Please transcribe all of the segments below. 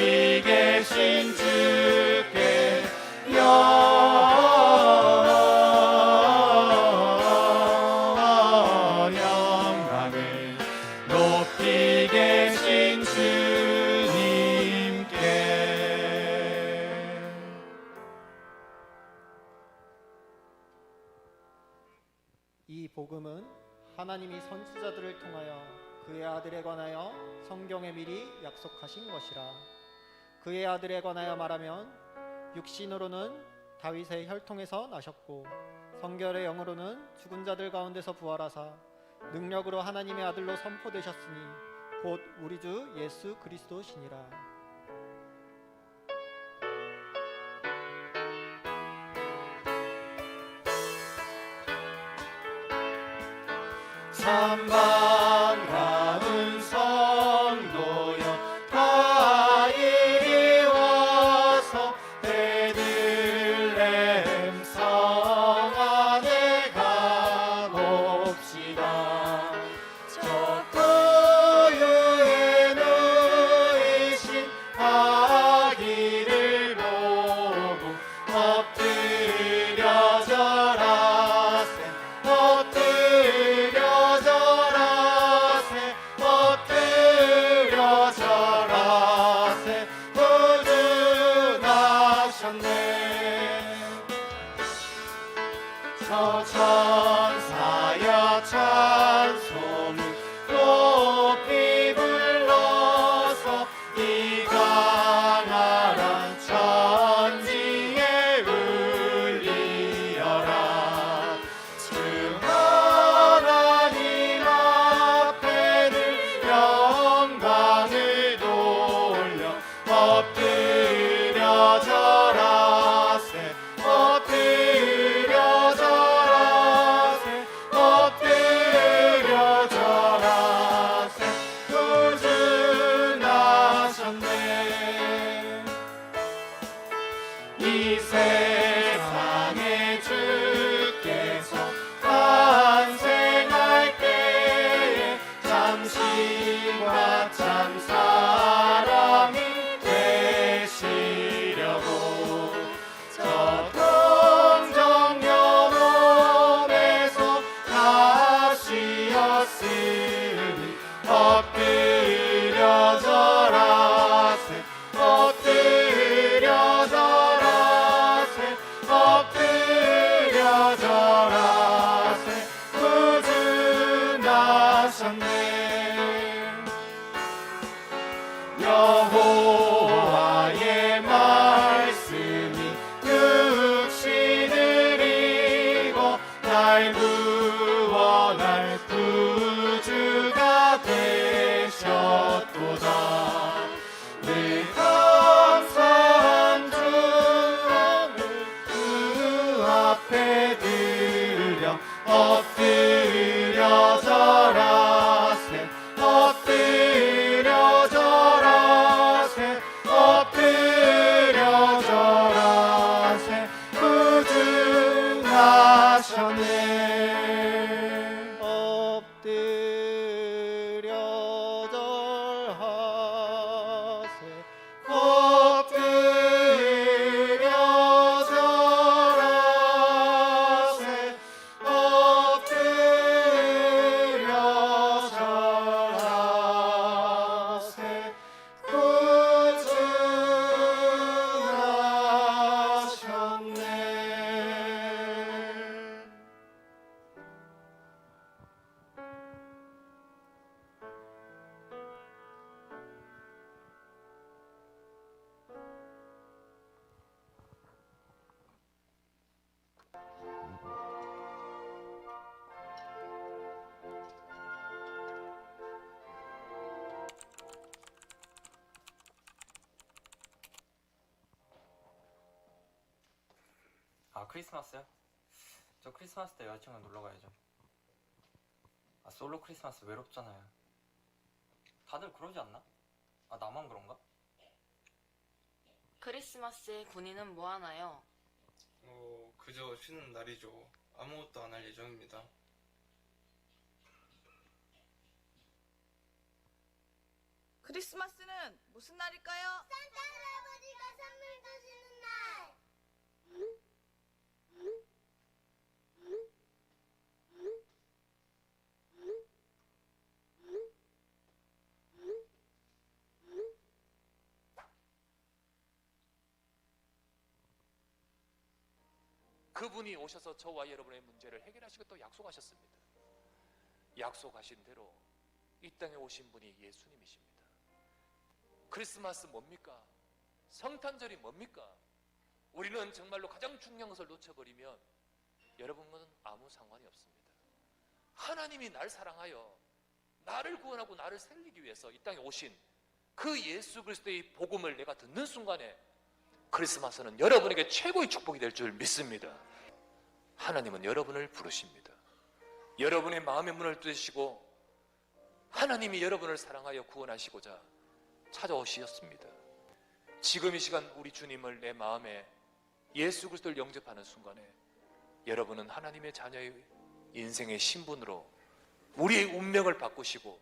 높이 계신 주께 영광을 높이 계신 주님께. 이 복음은 하나님이 선지자들을 통하여 그의 아들에 관하여 성경에 미리 약속하신 것이라. 그의 아들에 관하여 말하면 육신으로는 다윗의 혈통에서 나셨고 성결의 영으로는 죽은 자들 가운데서 부활하사 능력으로 하나님의 아들로 선포되셨으니 곧 우리 주 예수 그리스도시니라. 참 반가운 성도여 다 이리 와서 베들레헴 성 안에 가봅시다. 저 고유에 누이신 아기를 보고 엎드려 절하세 엎드려 절하세 엎드려 절하세 구주 나셨네. 저 천사여 찬송을 높이 불러서 이 강활한 천지에 울리어라. 주 하나님 앞에 늘 영광을 돌려 엎드려 절하세 엎드려 절하세 엎드려 절하세 구주 나셨네. 이 세상에 주께서 탄생할 때에 참신과 참 사랑이 되시려고 저 동정 영혼에서 가시었으니 엎드려 절하세 엎드려 절하세 엎드려 절하세 구주 나셨네. 여호와의 말씀이 육신을 입어 날 구원할 구주가 되셨도다. 늘 감사한 주 오늘 그 앞에 드려 엎드려 절하세 엎드려 절하세 엎드려 절하세 구주 나셨네. 엎드려 절하세 엎드려 절하세 엎드려 절하세 구주 나셨네. 아, 크리스마스요? 저 크리스마스 때 여자친구랑 놀러 가야죠. 아, 솔로 크리스마스 외롭잖아요. 다들 그러지 않나? 아, 나만 그런가? 크리스마스에 군인은 뭐 하나요? 그저 쉬는 날이죠. 아무것도 안 할 예정입니다. 크리스마스는 무슨 날일까요? 산타 그분이 오셔서 저와 여러분의 문제를 해결하시겠다고 약속하셨습니다. 약속하신 대로 이 땅에 오신 분이 예수님이십니다. 크리스마스 뭡니까? 성탄절이 뭡니까? 우리는 정말로 가장 중요한 것을 놓쳐버리면 여러분은 아무 상관이 없습니다. 하나님이 날 사랑하여 나를 구원하고 나를 살리기 위해서 이 땅에 오신 그 예수 그리스도의 복음을 내가 듣는 순간에 크리스마스는 여러분에게 최고의 축복이 될 줄 믿습니다. 하나님은 여러분을 부르십니다. 여러분의 마음의 문을 뚫으시고 하나님이 여러분을 사랑하여 구원하시고자 찾아오셨습니다. 지금 이 시간 우리 주님을 내 마음에 예수 그리스도를 영접하는 순간에 여러분은 하나님의 자녀의 인생의 신분으로 우리의 운명을 바꾸시고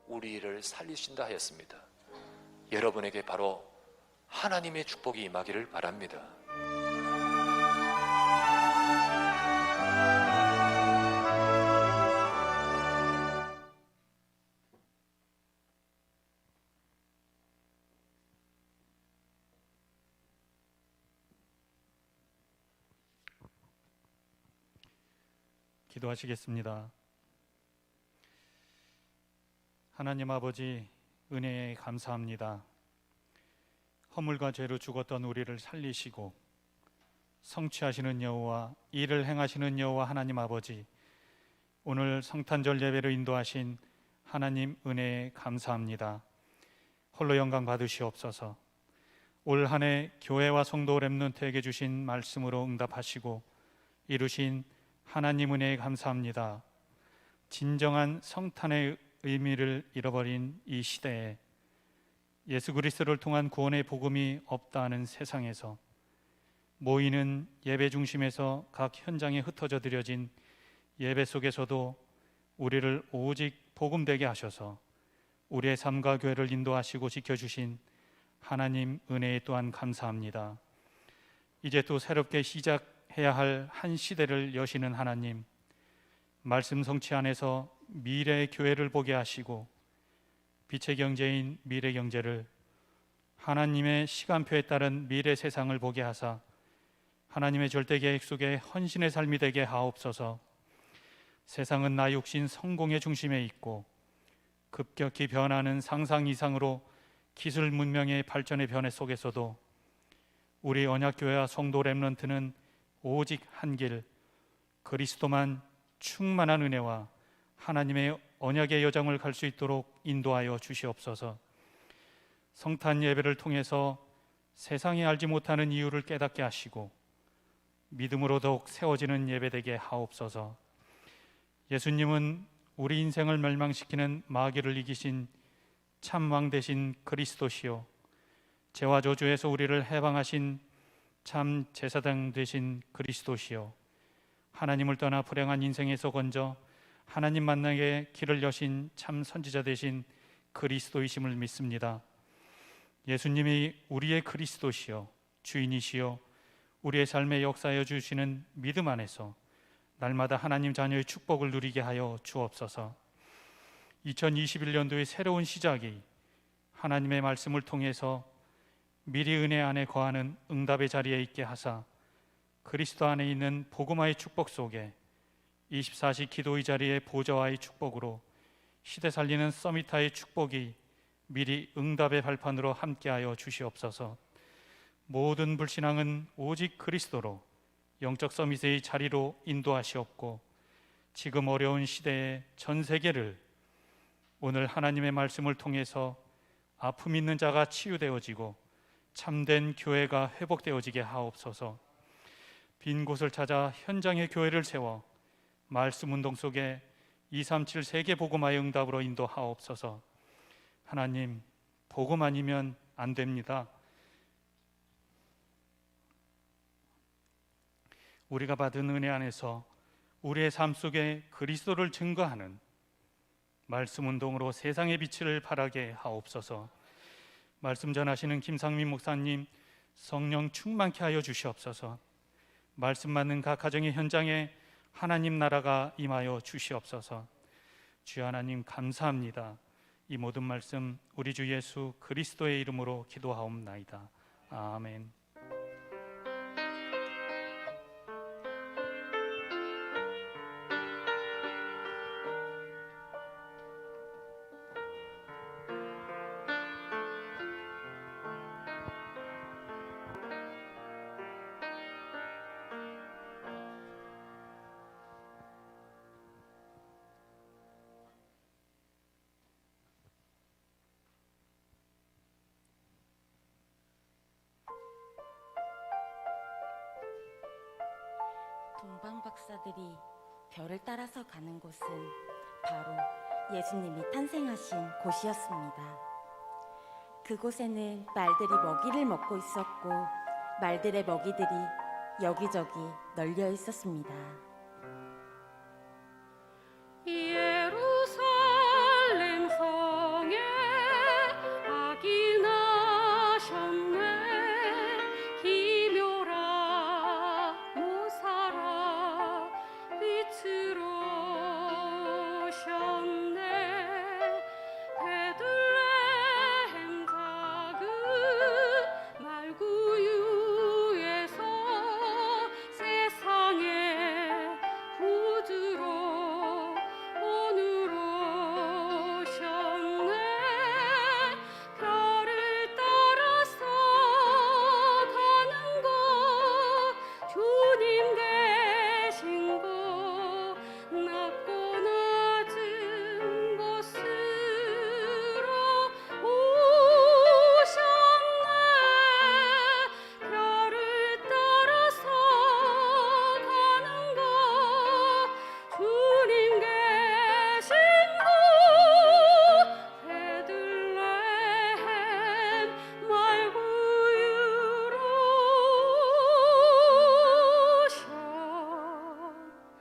우리를 살리신다 하였습니다. 여러분에게 바로 하나님의 축복이 임하기를 바랍니다. 기도하시겠습니다. 하나님 아버지, 은혜에 감사합니다. 허물과 죄로 죽었던 우리를 살리시고 성취하시는 여호와, 일을 행하시는 여호와 하나님 아버지, 오늘 성탄절 예배로 인도하신 하나님 은혜에 감사합니다. 홀로 영광 받으시옵소서. 올 한 해 교회와 성도 렘넌트에게 주신 말씀으로 응답하시고 이루신 하나님 은혜에 감사합니다. 진정한 성탄의 의미를 잃어버린 이 시대에 예수 그리스도를 통한 구원의 복음이 없다는 세상에서 모이는 예배 중심에서 각 현장에 흩어져 드려진 예배 속에서도 우리를 오직 복음되게 하셔서 우리의 삶과 교회를 인도하시고 지켜주신 하나님 은혜에 또한 감사합니다. 이제 또 새롭게 시작해야 할 한 시대를 여시는 하나님, 말씀 성취 안에서 미래의 교회를 보게 하시고 빛의 경제인 미래 경제를, 하나님의 시간표에 따른 미래 세상을 보게 하사 하나님의 절대 계획 속에 헌신의 삶이 되게 하옵소서. 세상은 나 육신 성공의 중심에 있고 급격히 변하는 상상 이상으로 기술 문명의 발전의 변화 속에서도 우리 언약교회와 성도 렘넌트는 오직 한 길, 그리스도만 충만한 은혜와 하나님의 언약의 여정을 갈 수 있도록 인도하여 주시옵소서. 성탄 예배를 통해서 세상이 알지 못하는 이유를 깨닫게 하시고 믿음으로 더욱 세워지는 예배되게 하옵소서. 예수님은 우리 인생을 멸망시키는 마귀를 이기신 참 왕 되신 그리스도시요, 죄와 저주에서 우리를 해방하신 참 제사장 되신 그리스도시요, 하나님을 떠나 불행한 인생에서 건져 하나님 만나게 길을 여신 참 선지자 되신 그리스도이심을 믿습니다. 예수님이 우리의 그리스도시요, 주인이시요, 우리의 삶에 역사하여 주시는 믿음 안에서 날마다 하나님 자녀의 축복을 누리게 하여 주옵소서. 2021년도의 새로운 시작이 하나님의 말씀을 통해서 미리 은혜 안에 거하는 응답의 자리에 있게 하사 그리스도 안에 있는 복음화의 축복 속에 24시 기도의 자리의 보좌와의 축복으로 시대 살리는 서밋화의 축복이 미리 응답의 발판으로 함께하여 주시옵소서. 모든 불신앙은 오직 그리스도로 영적 서밋의 자리로 인도하시옵고 지금 어려운 시대에 전 세계를 오늘 하나님의 말씀을 통해서 아픔 있는 자가 치유되어지고 참된 교회가 회복되어지게 하옵소서. 빈 곳을 찾아 현장의 교회를 세워 말씀 운동 속에 237 세계 복음화의 응답으로 인도하옵소서. 하나님, 복음 아니면 안 됩니다. 우리가 받은 은혜 안에서 우리의 삶 속에 그리스도를 증거하는 말씀 운동으로 세상의 빛을 발하게 하옵소서. 말씀 전하시는 김상민 목사님, 성령 충만케 하여 주시옵소서. 말씀 맞는 각 가정의 현장에 하나님 나라가 임하여 주시옵소서. 주여 하나님 감사합니다. 이 모든 말씀 우리 주 예수 그리스도의 이름으로 기도하옵나이다. 아멘. 동방 박사들이 별을 따라서 가는 곳은 바로 예수님이 탄생하신 곳이었습니다. 그곳에는 말들이 먹이를 먹고 있었고 말들의 먹이들이 여기저기 널려 있었습니다. 예루살렘 성에 아기 나셨네. 기묘라 모사라 빛으로 오셨네. 베들레헴 작은 말구유에서 세상에 구주로 오늘 오셨네. 별을 따라서 가는 곳 주님 계신 곳 낮고 낮은 곳으로 오셨네. 별을 따라서 가는 곳 주님 계신 곳 베들레헴 말구유로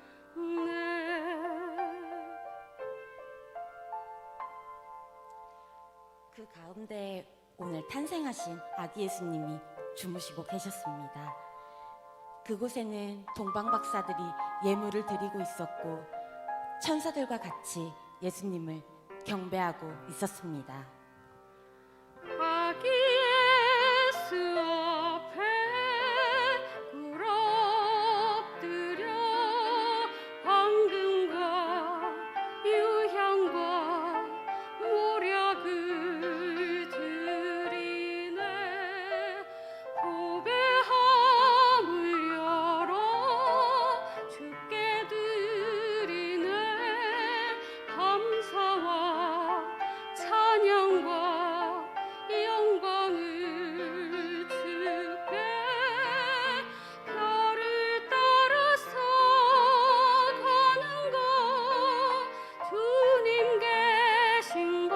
오셨네. 그 가운데 오늘 탄생하신 아기 예수님이 주무시고 계셨습니다. 그곳에는 동방 박사들이 예물을 드리고 있었고 천사들과 같이 예수님을 경배하고 있었습니다. 아기 예수 앞에 굴 엎드려 황금과 유향과 모략을 드리네. 보배함을 열어 주께 드리네. 감사와 찬양과 영광을 주께. 별을 따라서 가는 곳 주님 계신 곳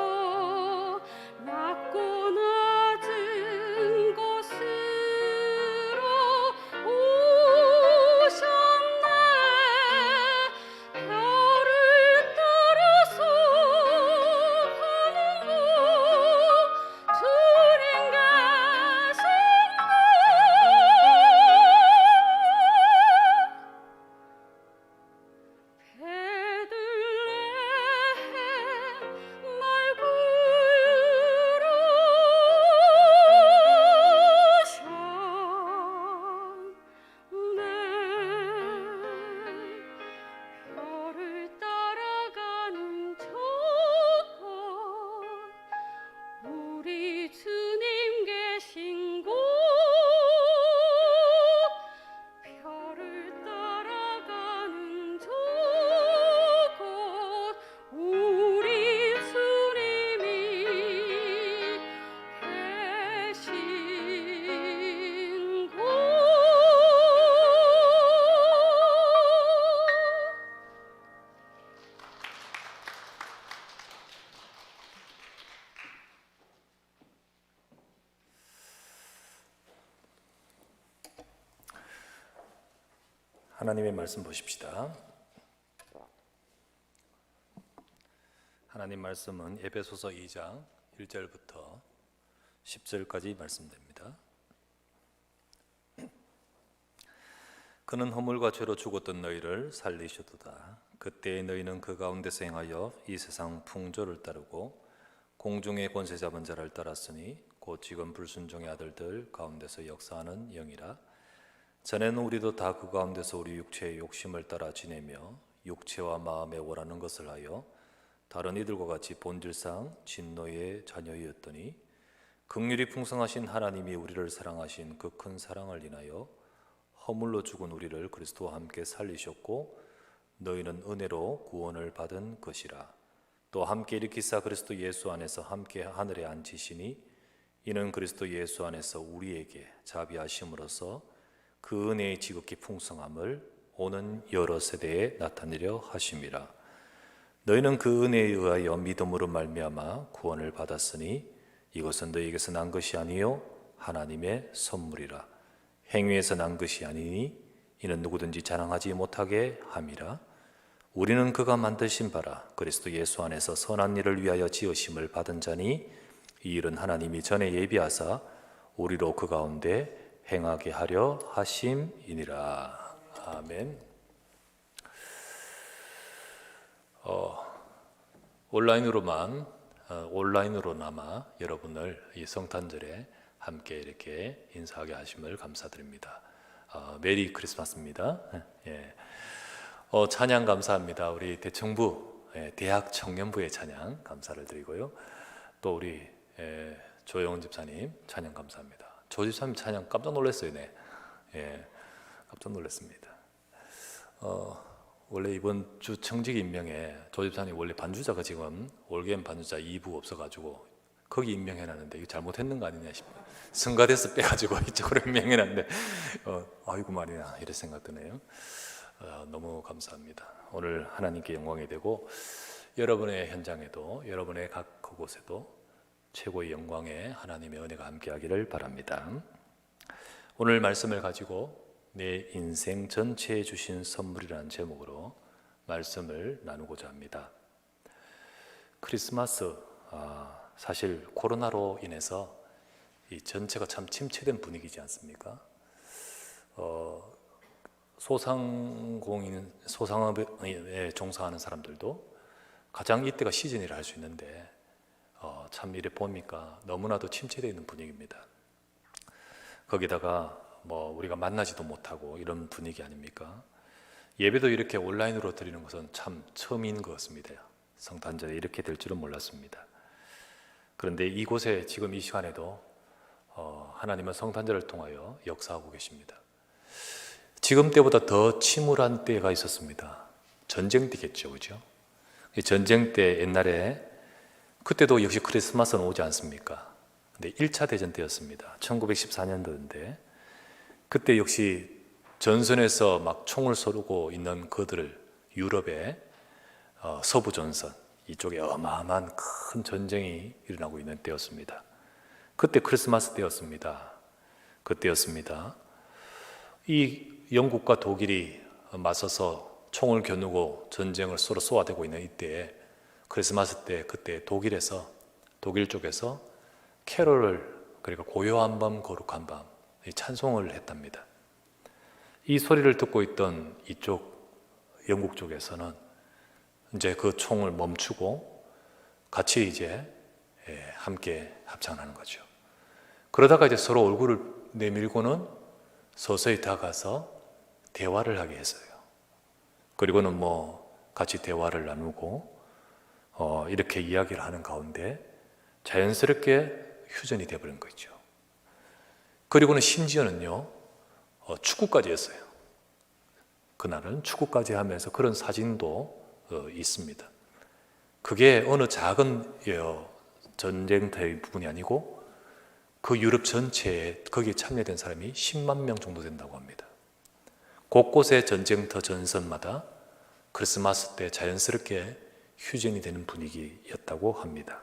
낮고 낮은 곳으로 오셨네. 별을 따라서 가는 곳 주님 계신 곳 베들레헴 말구유로 오셨네. 별을 따라가는 저곳 우리 주님 계신 곳. 별을 따라가는 저곳 우리 주님이 계신 곳. 하나님의 말씀 보십시다. 하나님 말씀은 에베소서 2장 1절부터 10절까지 말씀됩니다. 그는 허물과 죄로 죽었던 너희를 살리셨도다. 그때 너희는 그 가운데서 행하여 이 세상 풍조를 따르고 공중의 권세 잡은 자를 따랐으니 곧 지금 불순종의 아들들 가운데서 역사하는 영이라. 전에는 우리도 다 그 가운데서 우리 육체의 욕심을 따라 지내며 육체와 마음에 원하는 것을 하여 다른 이들과 같이 본질상 진노의 자녀이었더니 긍휼이 풍성하신 하나님이 우리를 사랑하신 그 큰 사랑을 인하여 허물로 죽은 우리를 그리스도와 함께 살리셨고 너희는 은혜로 구원을 받은 것이라. 또 함께 일으키사 그리스도 예수 안에서 함께 하늘에 앉히시니 이는 그리스도 예수 안에서 우리에게 자비하심으로써 그 은혜의 지극히 풍성함을 오는 여러 세대에 나타내려 하심이라. 너희는 그 은혜에 의하여 믿음으로 말미암아 구원을 받았으니 이것은 너희에게서 난 것이 아니요 하나님의 선물이라. 행위에서 난 것이 아니니 이는 누구든지 자랑하지 못하게 함이라. 우리는 그가 만드신 바라 그리스도 예수 안에서 선한 일을 위하여 지으심을 받은 자니 이 일은 하나님이 전에 예비하사 우리로 그 가운데 행하게 하려 하심이니라. 아멘. 온라인으로나마 여러분을 이 성탄절에 함께 이렇게 인사하게 하심을 감사드립니다. 메리 크리스마스입니다. 예. 찬양 감사합니다. 우리 대청부 대학 청년부의 찬양 감사를 드리고요. 또 우리 조영은 집사님 찬양 감사합니다. 조 집사님 찬양 깜짝 놀랐어요. 네. 예, 깜짝 놀랐습니다. 원래 이번 주 청직 임명에 조 집사님 원래 반주자가 지금 올게임 반주자 2부 없어가지고 거기 임명해놨는데 이거 잘못했는 거 아니냐 싶어요. 성가대에서 빼가지고 이쪽으로 임명해놨는데 아이고 말이야 이런 생각 드네요. 너무 감사합니다. 오늘 하나님께 영광이 되고 여러분의 현장에도 여러분의 각 그곳에도 최고의 영광의 하나님의 은혜가 함께하기를 바랍니다. 오늘 말씀을 가지고 내 인생 전체에 주신 선물이라는 제목으로 말씀을 나누고자 합니다. 크리스마스 사실 코로나로 인해서 이 전체가 참 침체된 분위기지 않습니까? 소상업에 종사하는 사람들도 가장 이때가 시즌이라 할 수 있는데 참 이래 보니까 너무나도 침체되어 있는 분위기입니다. 거기다가 우리가 만나지도 못하고 이런 분위기 아닙니까? 예배도 이렇게 온라인으로 드리는 것은 참 처음인 것 같습니다. 성탄절에 이렇게 될 줄은 몰랐습니다. 그런데 이곳에 지금 이 시간에도 하나님은 성탄절을 통하여 역사하고 계십니다. 지금 때보다 더 침울한 때가 있었습니다. 전쟁 때겠죠, 그죠? 전쟁 때 옛날에 그때도 역시 크리스마스는 오지 않습니까? 근데 1차 대전 때였습니다. 1914년도인데 그때 역시 전선에서 막 총을 쏘고 있는 그들을 유럽의 서부 전선 이쪽에 어마어마한 큰 전쟁이 일어나고 있는 때였습니다. 그때 크리스마스 때였습니다. 그때였습니다. 이 영국과 독일이 맞서서 총을 겨누고 전쟁을 서로 쏘아대고 있는 이때에 크리스마스 때 그때 독일 쪽에서 캐롤을 그러니까 고요한 밤 거룩한 밤 찬송을 했답니다. 이 소리를 듣고 있던 이쪽 영국 쪽에서는 이제 그 총을 멈추고 같이 이제 함께 합창하는 거죠. 그러다가 이제 서로 얼굴을 내밀고는 서서히 다가가서 대화를 하게 했어요. 그리고는 같이 대화를 나누고 이렇게 이야기를 하는 가운데 자연스럽게 휴전이 되어버린 거죠. 그리고는 심지어는요 축구까지 했어요. 그날은 축구까지 하면서 그런 사진도 있습니다. 그게 어느 작은 전쟁터의 부분이 아니고 그 유럽 전체에 거기에 참여된 사람이 10만 명 정도 된다고 합니다. 곳곳의 전쟁터 전선마다 크리스마스 때 자연스럽게 휴전이 되는 분위기였다고 합니다.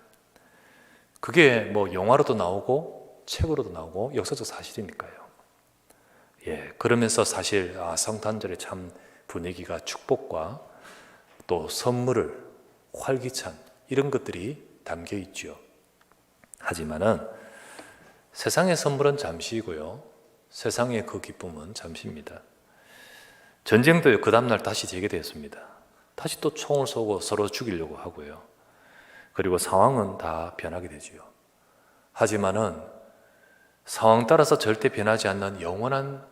그게 영화로도 나오고 책으로도 나오고 역사적 사실이니까요. 그러면서 사실 성탄절의 참 분위기가 축복과 또 선물을 활기찬 이런 것들이 담겨 있죠. 하지만은 세상의 선물은 잠시이고요. 세상의 그 기쁨은 잠시입니다. 전쟁도 그 다음날 다시 재개되었습니다. 다시 또 총을 쏘고 서로 죽이려고 하고요. 그리고 상황은 다 변하게 되지요. 하지만은 상황 따라서 절대 변하지 않는 영원한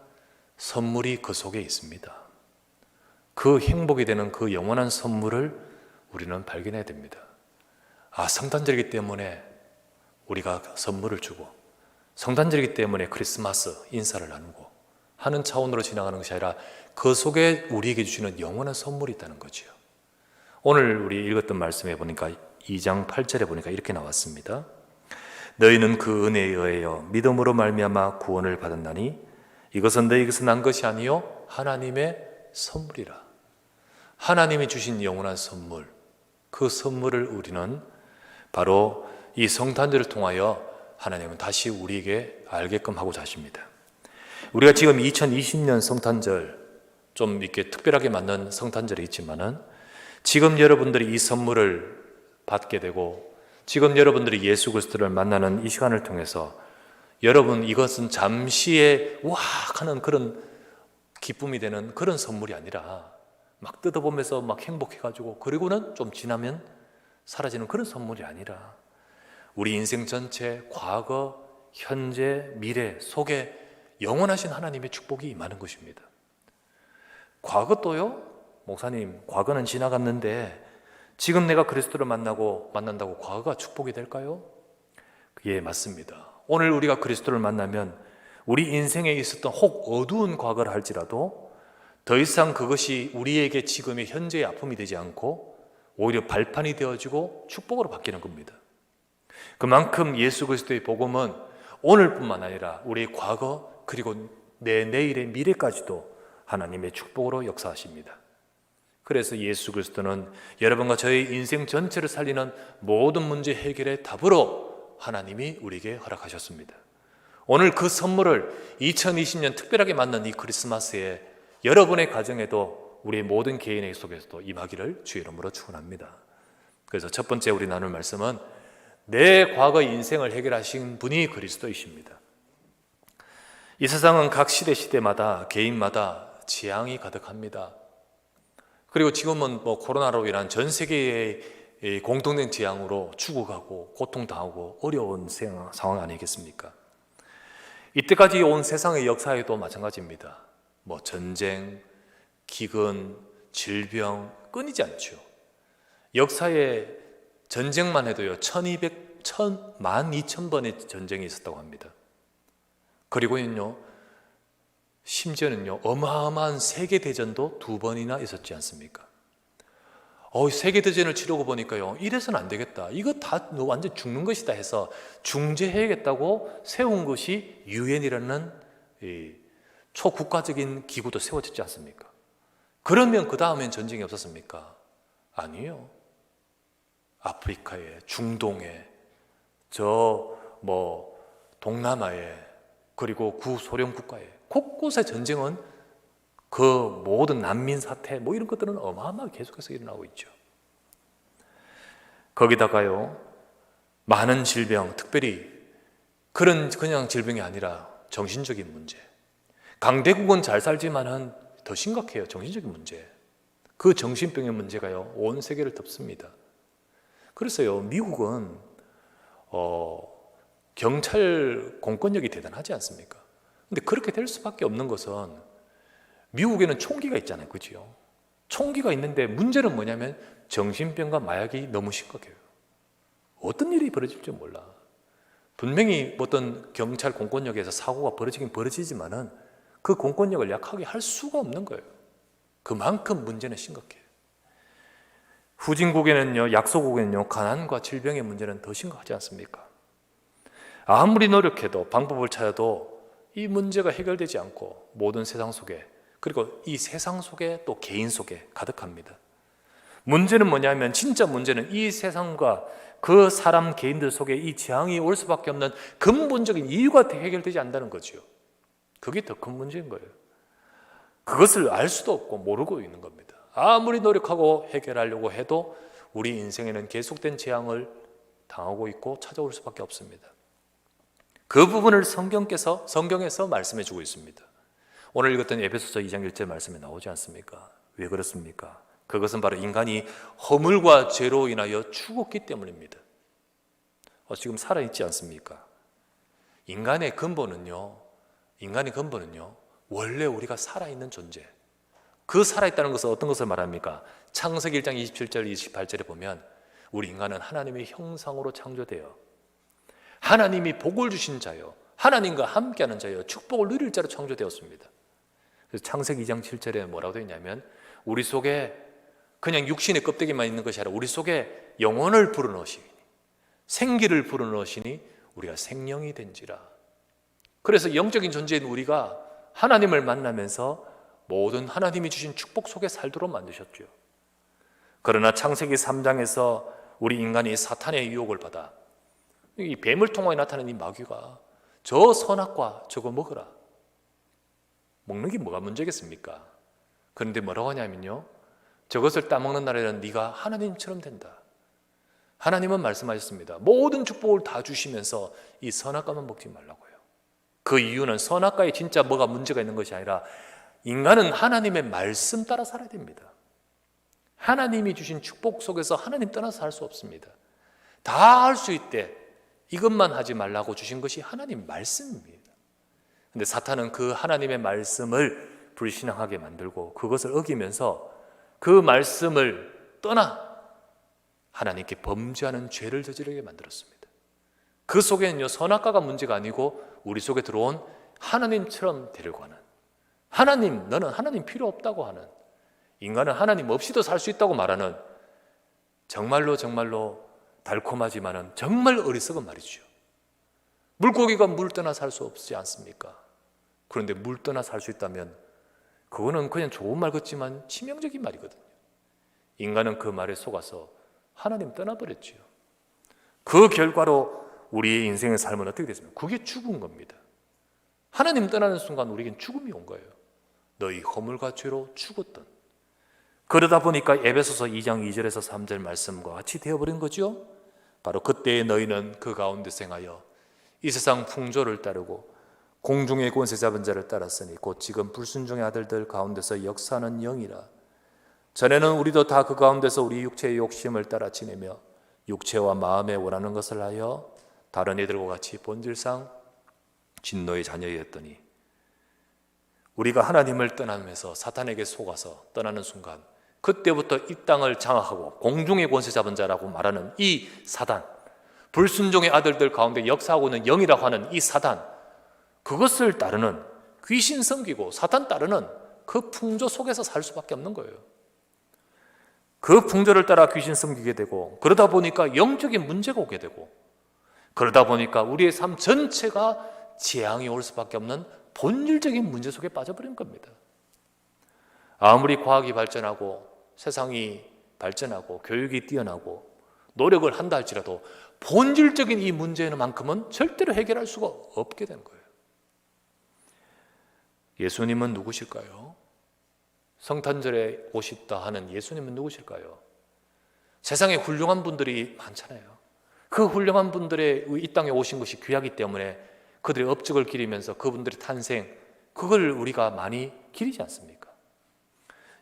선물이 그 속에 있습니다. 그 행복이 되는 그 영원한 선물을 우리는 발견해야 됩니다. 성탄절이기 때문에 우리가 선물을 주고 성탄절이기 때문에 크리스마스 인사를 나누고 하는 차원으로 지나가는 것이 아니라 그 속에 우리에게 주시는 영원한 선물이 있다는 거죠. 오늘 우리 읽었던 말씀에 보니까 2장 8절에 보니까 이렇게 나왔습니다. 너희는 그 은혜에 의하여 믿음으로 말미암아 구원을 받았나니 이것은 너희에게서 난 것이 아니요 하나님의 선물이라. 하나님이 주신 영원한 선물, 그 선물을 우리는 바로 이 성탄절을 통하여 하나님은 다시 우리에게 알게끔 하고자 하십니다. 우리가 지금 2020년 성탄절, 좀 이렇게 특별하게 맞는 성탄절이 있지만은 지금 여러분들이 이 선물을 받게 되고 지금 여러분들이 예수 그리스도를 만나는 이 시간을 통해서 여러분, 이것은 잠시의 우악 하는 그런 기쁨이 되는 그런 선물이 아니라 막 뜯어보면서 막 행복해가지고 그리고는 좀 지나면 사라지는 그런 선물이 아니라 우리 인생 전체 과거, 현재, 미래 속에 영원하신 하나님의 축복이 임하는 것입니다. 과거도요? 목사님, 과거는 지나갔는데 지금 내가 그리스도를 만난다고 과거가 축복이 될까요? 예, 맞습니다. 오늘 우리가 그리스도를 만나면 우리 인생에 있었던 혹 어두운 과거를 할지라도 더 이상 그것이 우리에게 지금의 현재의 아픔이 되지 않고 오히려 발판이 되어지고 축복으로 바뀌는 겁니다. 그만큼 예수 그리스도의 복음은 오늘뿐만 아니라 우리의 과거 그리고 내 내일의 미래까지도 하나님의 축복으로 역사하십니다. 그래서 예수 그리스도는 여러분과 저의 인생 전체를 살리는 모든 문제 해결의 답으로 하나님이 우리에게 허락하셨습니다. 오늘 그 선물을 2020년 특별하게 맞는 이 크리스마스에 여러분의 가정에도 우리 모든 개인의 속에서도 임하기를 주의 이름으로 축원합니다. 그래서 첫 번째 우리 나눌 말씀은 내 과거 인생을 해결하신 분이 그리스도이십니다. 이 세상은 각 시대마다 개인마다 재앙이 가득합니다. 그리고 지금은 코로나로 인한 전 세계의 공통된 재앙으로 죽어가고 고통당하고 어려운 상황 아니겠습니까? 이때까지 온 세상의 역사에도 마찬가지입니다. 전쟁, 기근, 질병 끊이지 않죠. 역사의 전쟁만 해도요 12,000번의 전쟁이 있었다고 합니다. 그리고는요 심지어는요 어마어마한 세계대전도 2번이나 있었지 않습니까? 세계대전을 치르고 보니까요 이래서는 안 되겠다, 이거 다 완전 죽는 것이다 해서 중재해야겠다고 세운 것이 유엔이라는 초국가적인 기구도 세워졌지 않습니까? 그러면 그 다음엔 전쟁이 없었습니까? 아니에요. 아프리카에, 중동에, 동남아에, 그리고 구소련 국가에 곳곳의 전쟁은 그 모든 난민 사태 이런 것들은 어마어마하게 계속해서 일어나고 있죠. 거기다가요 많은 질병, 특별히 그냥 질병이 아니라 정신적인 문제. 강대국은 잘 살지만은 더 심각해요. 정신적인 문제. 그 정신병의 문제가요 온 세계를 덮습니다. 그래서요 미국은 경찰 공권력이 대단하지 않습니까? 근데 그렇게 될 수밖에 없는 것은 미국에는 총기가 있잖아요, 그렇죠? 총기가 있는데 문제는 뭐냐면 정신병과 마약이 너무 심각해요. 어떤 일이 벌어질지 몰라. 분명히 어떤 경찰 공권력에서 사고가 벌어지긴 벌어지지만은 그 공권력을 약하게 할 수가 없는 거예요. 그만큼 문제는 심각해요. 후진국에는요, 약소국에는요, 가난과 질병의 문제는 더 심각하지 않습니까? 아무리 노력해도 방법을 찾아도 이 문제가 해결되지 않고 모든 세상 속에, 그리고 이 세상 속에 또 개인 속에 가득합니다. 문제는 뭐냐면 진짜 문제는 이 세상과 그 사람 개인들 속에 이 재앙이 올 수밖에 없는 근본적인 이유가 해결되지 않는다는 거죠. 그게 더 큰 문제인 거예요. 그것을 알 수도 없고 모르고 있는 겁니다. 아무리 노력하고 해결하려고 해도 우리 인생에는 계속된 재앙을 당하고 있고 찾아올 수밖에 없습니다. 그 부분을 성경에서 말씀해 주고 있습니다. 오늘 읽었던 에베소서 2장 1절 말씀에 나오지 않습니까? 왜 그렇습니까? 그것은 바로 인간이 허물과 죄로 인하여 죽었기 때문입니다. 지금 살아있지 않습니까? 인간의 근본은요 원래 우리가 살아있는 존재. 그 살아있다는 것은 어떤 것을 말합니까? 창세기 1장 27절 28절에 보면 우리 인간은 하나님의 형상으로 창조되어 하나님이 복을 주신 자요, 하나님과 함께하는 자요, 축복을 누릴 자로 창조되었습니다. 그래서 창세기 2장 7절에 뭐라고 되어 있냐면 우리 속에 그냥 육신의 껍데기만 있는 것이 아니라 우리 속에 영혼을 불어넣으시니, 생기를 불어넣으시니 우리가 생명이 된지라. 그래서 영적인 존재인 우리가 하나님을 만나면서 모든 하나님이 주신 축복 속에 살도록 만드셨죠. 그러나 창세기 3장에서 우리 인간이 사탄의 유혹을 받아 이 뱀을 통하여 나타난 이 마귀가 저 선악과 저거 먹어라. 먹는 게 뭐가 문제겠습니까? 그런데 뭐라고 하냐면요, 저것을 따먹는 날에는 네가 하나님처럼 된다. 하나님은 말씀하셨습니다. 모든 축복을 다 주시면서 이 선악과만 먹지 말라고요. 그 이유는 선악과에 진짜 뭐가 문제가 있는 것이 아니라 인간은 하나님의 말씀 따라 살아야 됩니다. 하나님이 주신 축복 속에서 하나님 떠나서 살 수 없습니다. 다 할 수 있대. 이것만 하지 말라고 주신 것이 하나님 말씀입니다. 근데 사탄은 그 하나님의 말씀을 불신앙하게 만들고 그것을 어기면서 그 말씀을 떠나 하나님께 범죄하는 죄를 저지르게 만들었습니다. 그 속에는요, 선악과가 문제가 아니고 우리 속에 들어온 하나님처럼 되려고 하는, 하나님, 너는 하나님 필요 없다고 하는, 인간은 하나님 없이도 살 수 있다고 말하는, 정말로 달콤하지만은 정말 어리석은 말이죠. 물고기가 물 떠나 살 수 없지 않습니까? 그런데 물 떠나 살 수 있다면 그거는 그냥 좋은 말 같지만 치명적인 말이거든요. 인간은 그 말에 속아서 하나님 떠나버렸죠. 그 결과로 우리의 인생의 삶은 어떻게 됐습니까? 그게 죽은 겁니다. 하나님 떠나는 순간 우리에겐 죽음이 온 거예요. 너희 허물과 죄로 죽었던. 그러다 보니까 에베소서 2장 2절에서 3절 말씀과 같이 되어버린 거죠. 바로 그때에 너희는 그 가운데서 행하여 이 세상 풍조를 따르고 공중의 권세 잡은 자를 따랐으니 곧 지금 불순종의 아들들 가운데서 역사하는 영이라. 전에는 우리도 다 그 가운데서 우리 육체의 욕심을 따라 지내며 육체와 마음에 원하는 것을 하여 다른 이들과 같이 본질상 진노의 자녀였더니 우리가 하나님을 떠나면서 사탄에게 속아서 떠나는 순간 그때부터 이 땅을 장악하고 공중의 권세 잡은 자라고 말하는 이 사단, 불순종의 아들들 가운데 역사하고 있는 영이라고 하는 이 사단, 그것을 따르는, 귀신 섬기고 사탄 따르는 그 풍조 속에서 살 수밖에 없는 거예요. 그 풍조를 따라 귀신 섬기게 되고, 그러다 보니까 영적인 문제가 오게 되고, 그러다 보니까 우리의 삶 전체가 재앙이 올 수밖에 없는 본질적인 문제 속에 빠져버린 겁니다. 아무리 과학이 발전하고 세상이 발전하고 교육이 뛰어나고 노력을 한다 할지라도 본질적인 이 문제만큼은 절대로 해결할 수가 없게 된 거예요. 예수님은 누구실까요? 성탄절에 오셨다 하는 예수님은 누구실까요? 세상에 훌륭한 분들이 많잖아요. 그 훌륭한 분들의 이 땅에 오신 것이 귀하기 때문에 그들의 업적을 기리면서 그분들의 탄생, 그걸 우리가 많이 기리지 않습니까?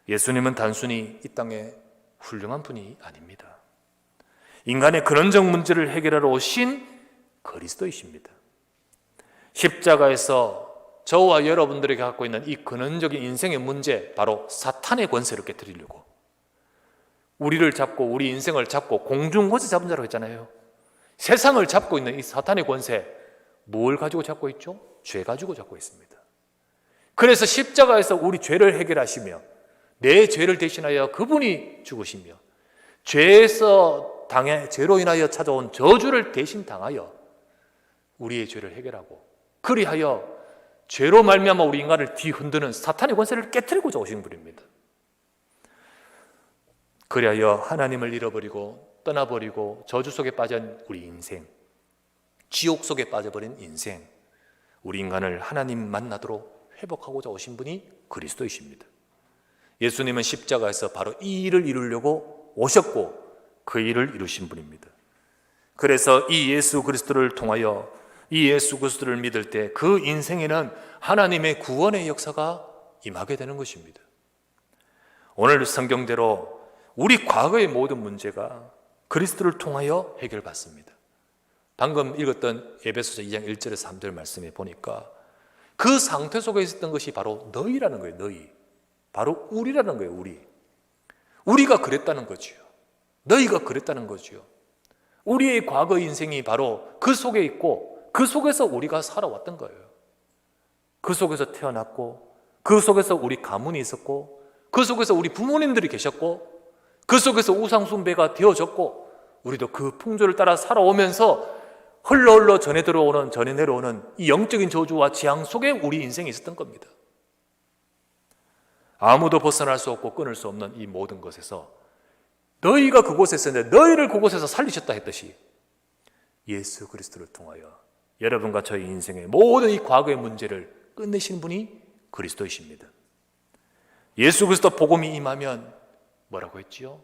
예수님은 단순히 이 땅에 훌륭한 분이 아닙니다. 인간의 근원적 문제를 해결하러 오신 그리스도이십니다. 십자가에서 저와 여러분들에게 갖고 있는 이 근원적인 인생의 문제, 바로 사탄의 권세를 깨뜨리려고 우리를 잡고 우리 인생을 잡고 공중권세 잡은 자라고 했잖아요. 세상을 잡고 있는 이 사탄의 권세, 뭘 가지고 잡고 있죠? 죄 가지고 잡고 있습니다. 그래서 십자가에서 우리 죄를 해결하시며 내 죄를 대신하여 그분이 죽으시며 죄로 인하여 찾아온 저주를 대신 당하여 우리의 죄를 해결하고, 그리하여 죄로 말미암아 우리 인간을 뒤흔드는 사탄의 권세를 깨뜨리고자 오신 분입니다. 그리하여 하나님을 잃어버리고 떠나버리고 저주 속에 빠진 우리 인생, 지옥 속에 빠져버린 인생, 우리 인간을 하나님 만나도록 회복하고자 오신 분이 그리스도이십니다. 예수님은 십자가에서 바로 이 일을 이루려고 오셨고 그 일을 이루신 분입니다. 그래서 이 예수 그리스도를 통하여 이 예수 그리스도를 믿을 때 그 인생에는 하나님의 구원의 역사가 임하게 되는 것입니다. 오늘 성경대로 우리 과거의 모든 문제가 그리스도를 통하여 해결받습니다. 방금 읽었던 에베소서 2장 1절에서 3절 말씀에 보니까 그 상태 속에 있었던 것이 바로 너희라는 거예요. 너희. 바로 우리라는 거예요. 우리가 그랬다는 거지요. 너희가 그랬다는 거지요. 우리의 과거 인생이 바로 그 속에 있고 그 속에서 우리가 살아왔던 거예요. 그 속에서 태어났고 그 속에서 우리 가문이 있었고 그 속에서 우리 부모님들이 계셨고 그 속에서 우상 숭배가 되어졌고 우리도 그 풍조를 따라 살아오면서 흘러 전해 내려오는 이 영적인 저주와 재앙 속에 우리 인생이 있었던 겁니다. 아무도 벗어날 수 없고 끊을 수 없는 이 모든 것에서 너희가 그곳에 있었는데 너희를 그곳에서 살리셨다 했듯이 예수 그리스도를 통하여 여러분과 저희 인생의 모든 이 과거의 문제를 끝내신 분이 그리스도이십니다. 예수 그리스도 복음이 임하면 뭐라고 했지요?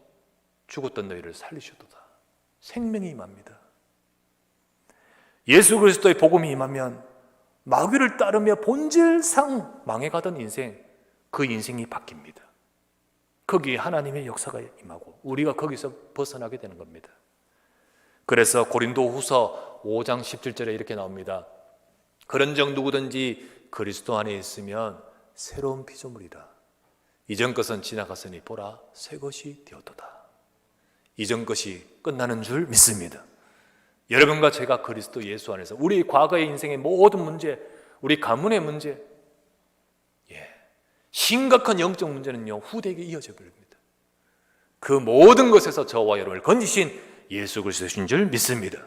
죽었던 너희를 살리셨도다. 생명이 임합니다. 예수 그리스도의 복음이 임하면 마귀를 따르며 본질상 망해가던 인생, 그 인생이 바뀝니다. 거기에 하나님의 역사가 임하고 우리가 거기서 벗어나게 되는 겁니다. 그래서 고린도후서 5장 17절에 이렇게 나옵니다. 그런즉 누구든지 그리스도 안에 있으면 새로운 피조물이라. 이전 것은 지나갔으니 보라 새 것이 되었도다. 이전 것이 끝나는 줄 믿습니다. 여러분과 제가 그리스도 예수 안에서 우리 과거의 인생의 모든 문제, 우리 가문의 문제, 심각한 영적 문제는요 후대에게 이어져 버립니다. 그 모든 것에서 저와 여러분을 건지신 예수 그리스도신 줄 믿습니다.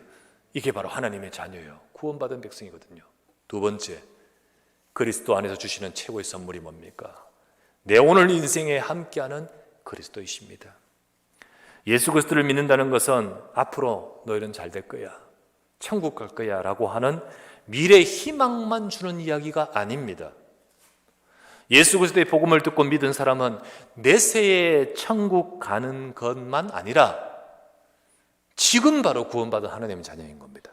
이게 바로 하나님의 자녀예요. 구원받은 백성이거든요. 두 번째, 그리스도 안에서 주시는 최고의 선물이 뭡니까? 내 오늘 인생에 함께하는 그리스도이십니다. 예수 그리스도를 믿는다는 것은 앞으로 너희는 잘 될 거야, 천국 갈 거야 라고 하는 미래 희망만 주는 이야기가 아닙니다. 예수 그리스도의 복음을 듣고 믿은 사람은 내세에 천국 가는 것만 아니라 지금 바로 구원받은 하나님의 자녀인 겁니다.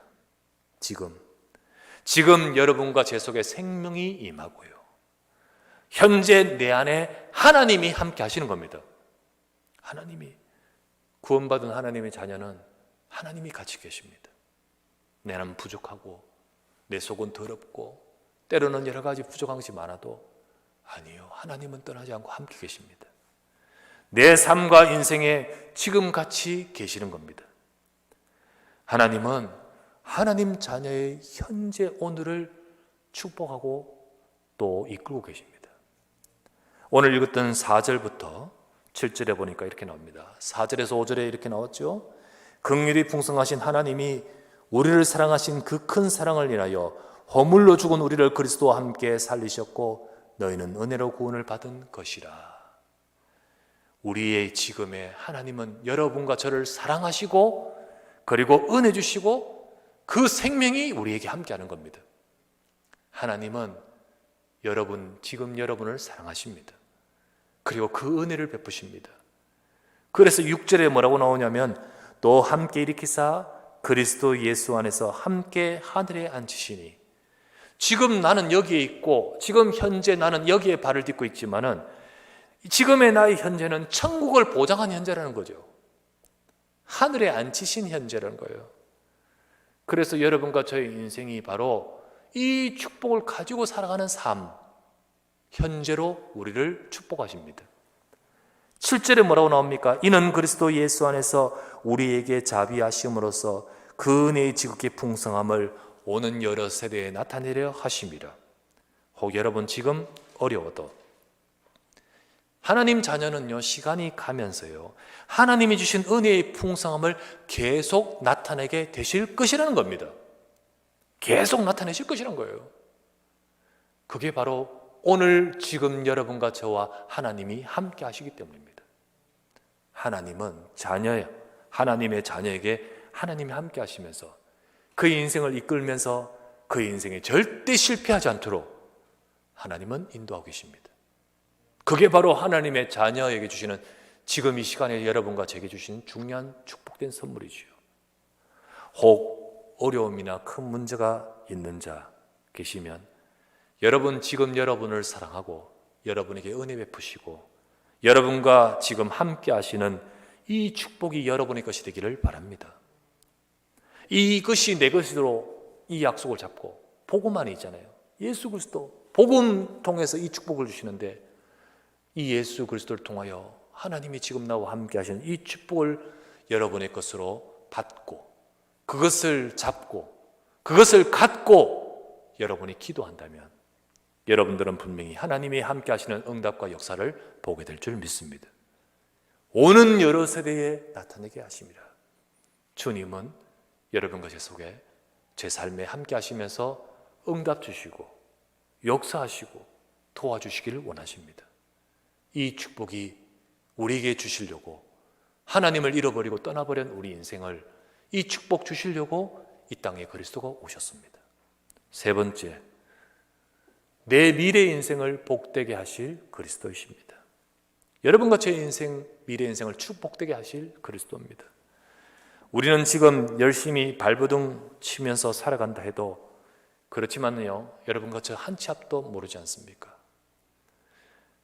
지금 여러분과 제 속에 생명이 임하고요, 현재 내 안에 하나님이 함께 하시는 겁니다. 하나님이, 구원받은 하나님의 자녀는 하나님이 같이 계십니다. 내 안은 부족하고 내 속은 더럽고 때로는 여러 가지 부족한 것이 많아도 아니요, 하나님은 떠나지 않고 함께 계십니다. 내 삶과 인생에 지금 같이 계시는 겁니다. 하나님은 하나님 자녀의 현재 오늘을 축복하고 또 이끌고 계십니다. 오늘 읽었던 4절부터 7절에 보니까 이렇게 나옵니다. 4절에서 5절에 이렇게 나왔죠. 긍휼이 풍성하신 하나님이 우리를 사랑하신 그 큰 사랑을 인하여 허물로 죽은 우리를 그리스도와 함께 살리셨고 너희는 은혜로 구원을 받은 것이라. 우리의 지금에 하나님은 여러분과 저를 사랑하시고 그리고 은혜 주시고 그 생명이 우리에게 함께하는 겁니다. 하나님은 지금 여러분을 사랑하십니다. 그리고 그 은혜를 베푸십니다. 그래서 6절에 뭐라고 나오냐면 또 함께 일으키사 그리스도 예수 안에서 함께 하늘에 앉히시니. 지금 나는 여기에 있고 지금 현재 나는 여기에 발을 딛고 있지만은 지금의 나의 현재는 천국을 보장한 현재라는 거죠. 하늘에 앉히신 현재라는 거예요. 그래서 여러분과 저의 인생이 바로 이 축복을 가지고 살아가는 삶, 현재로 우리를 축복하십니다. 7절에 뭐라고 나옵니까? 이는 그리스도 예수 안에서 우리에게 자비하심으로써 그 은혜의 지극히 풍성함을 오는 여러 세대에 나타내려 하심이라. 혹 여러분 지금 어려워도 하나님 자녀는요, 시간이 가면서요, 하나님이 주신 은혜의 풍성함을 계속 나타내게 되실 것이라는 겁니다. 계속 나타내실 것이라는 거예요. 그게 바로 오늘 지금 여러분과 저와 하나님이 함께 하시기 때문입니다. 하나님은 하나님의 자녀에게 하나님이 함께 하시면서 그 인생을 이끌면서 그 인생에 절대 실패하지 않도록 하나님은 인도하고 계십니다. 그게 바로 하나님의 자녀에게 주시는, 지금 이 시간에 여러분과 제게 주시는 중요한 축복된 선물이지요. 혹 어려움이나 큰 문제가 있는 자 계시면 여러분, 지금 여러분을 사랑하고 여러분에게 은혜 베푸시고 여러분과 지금 함께 하시는 이 축복이 여러분의 것이 되기를 바랍니다. 이것이 내 것으로 이 약속을 잡고, 복음 안에 있잖아요. 예수 그리스도 복음 통해서 이 축복을 주시는데, 이 예수 그리스도를 통하여 하나님이 지금 나와 함께 하시는 이 축복을 여러분의 것으로 받고, 그것을 잡고, 그것을 갖고 여러분이 기도한다면 여러분들은 분명히 하나님이 함께 하시는 응답과 역사를 보게 될 줄 믿습니다. 오는 여러 세대에 나타내게 하심이라. 주님은 여러분과 제 속에, 제 삶에 함께 하시면서 응답 주시고 역사하시고 도와주시기를 원하십니다. 이 축복이 우리에게 주시려고, 하나님을 잃어버리고 떠나버린 우리 인생을 이 축복 주시려고 이 땅에 그리스도가 오셨습니다. 세 번째, 내 미래 인생을 복되게 하실 그리스도이십니다. 여러분과 제 인생, 미래 인생을 축복되게 하실 그리스도입니다. 우리는 지금 열심히 발버둥 치면서 살아간다 해도 그렇지만요, 여러분과 저 한 치 앞도 모르지 않습니까?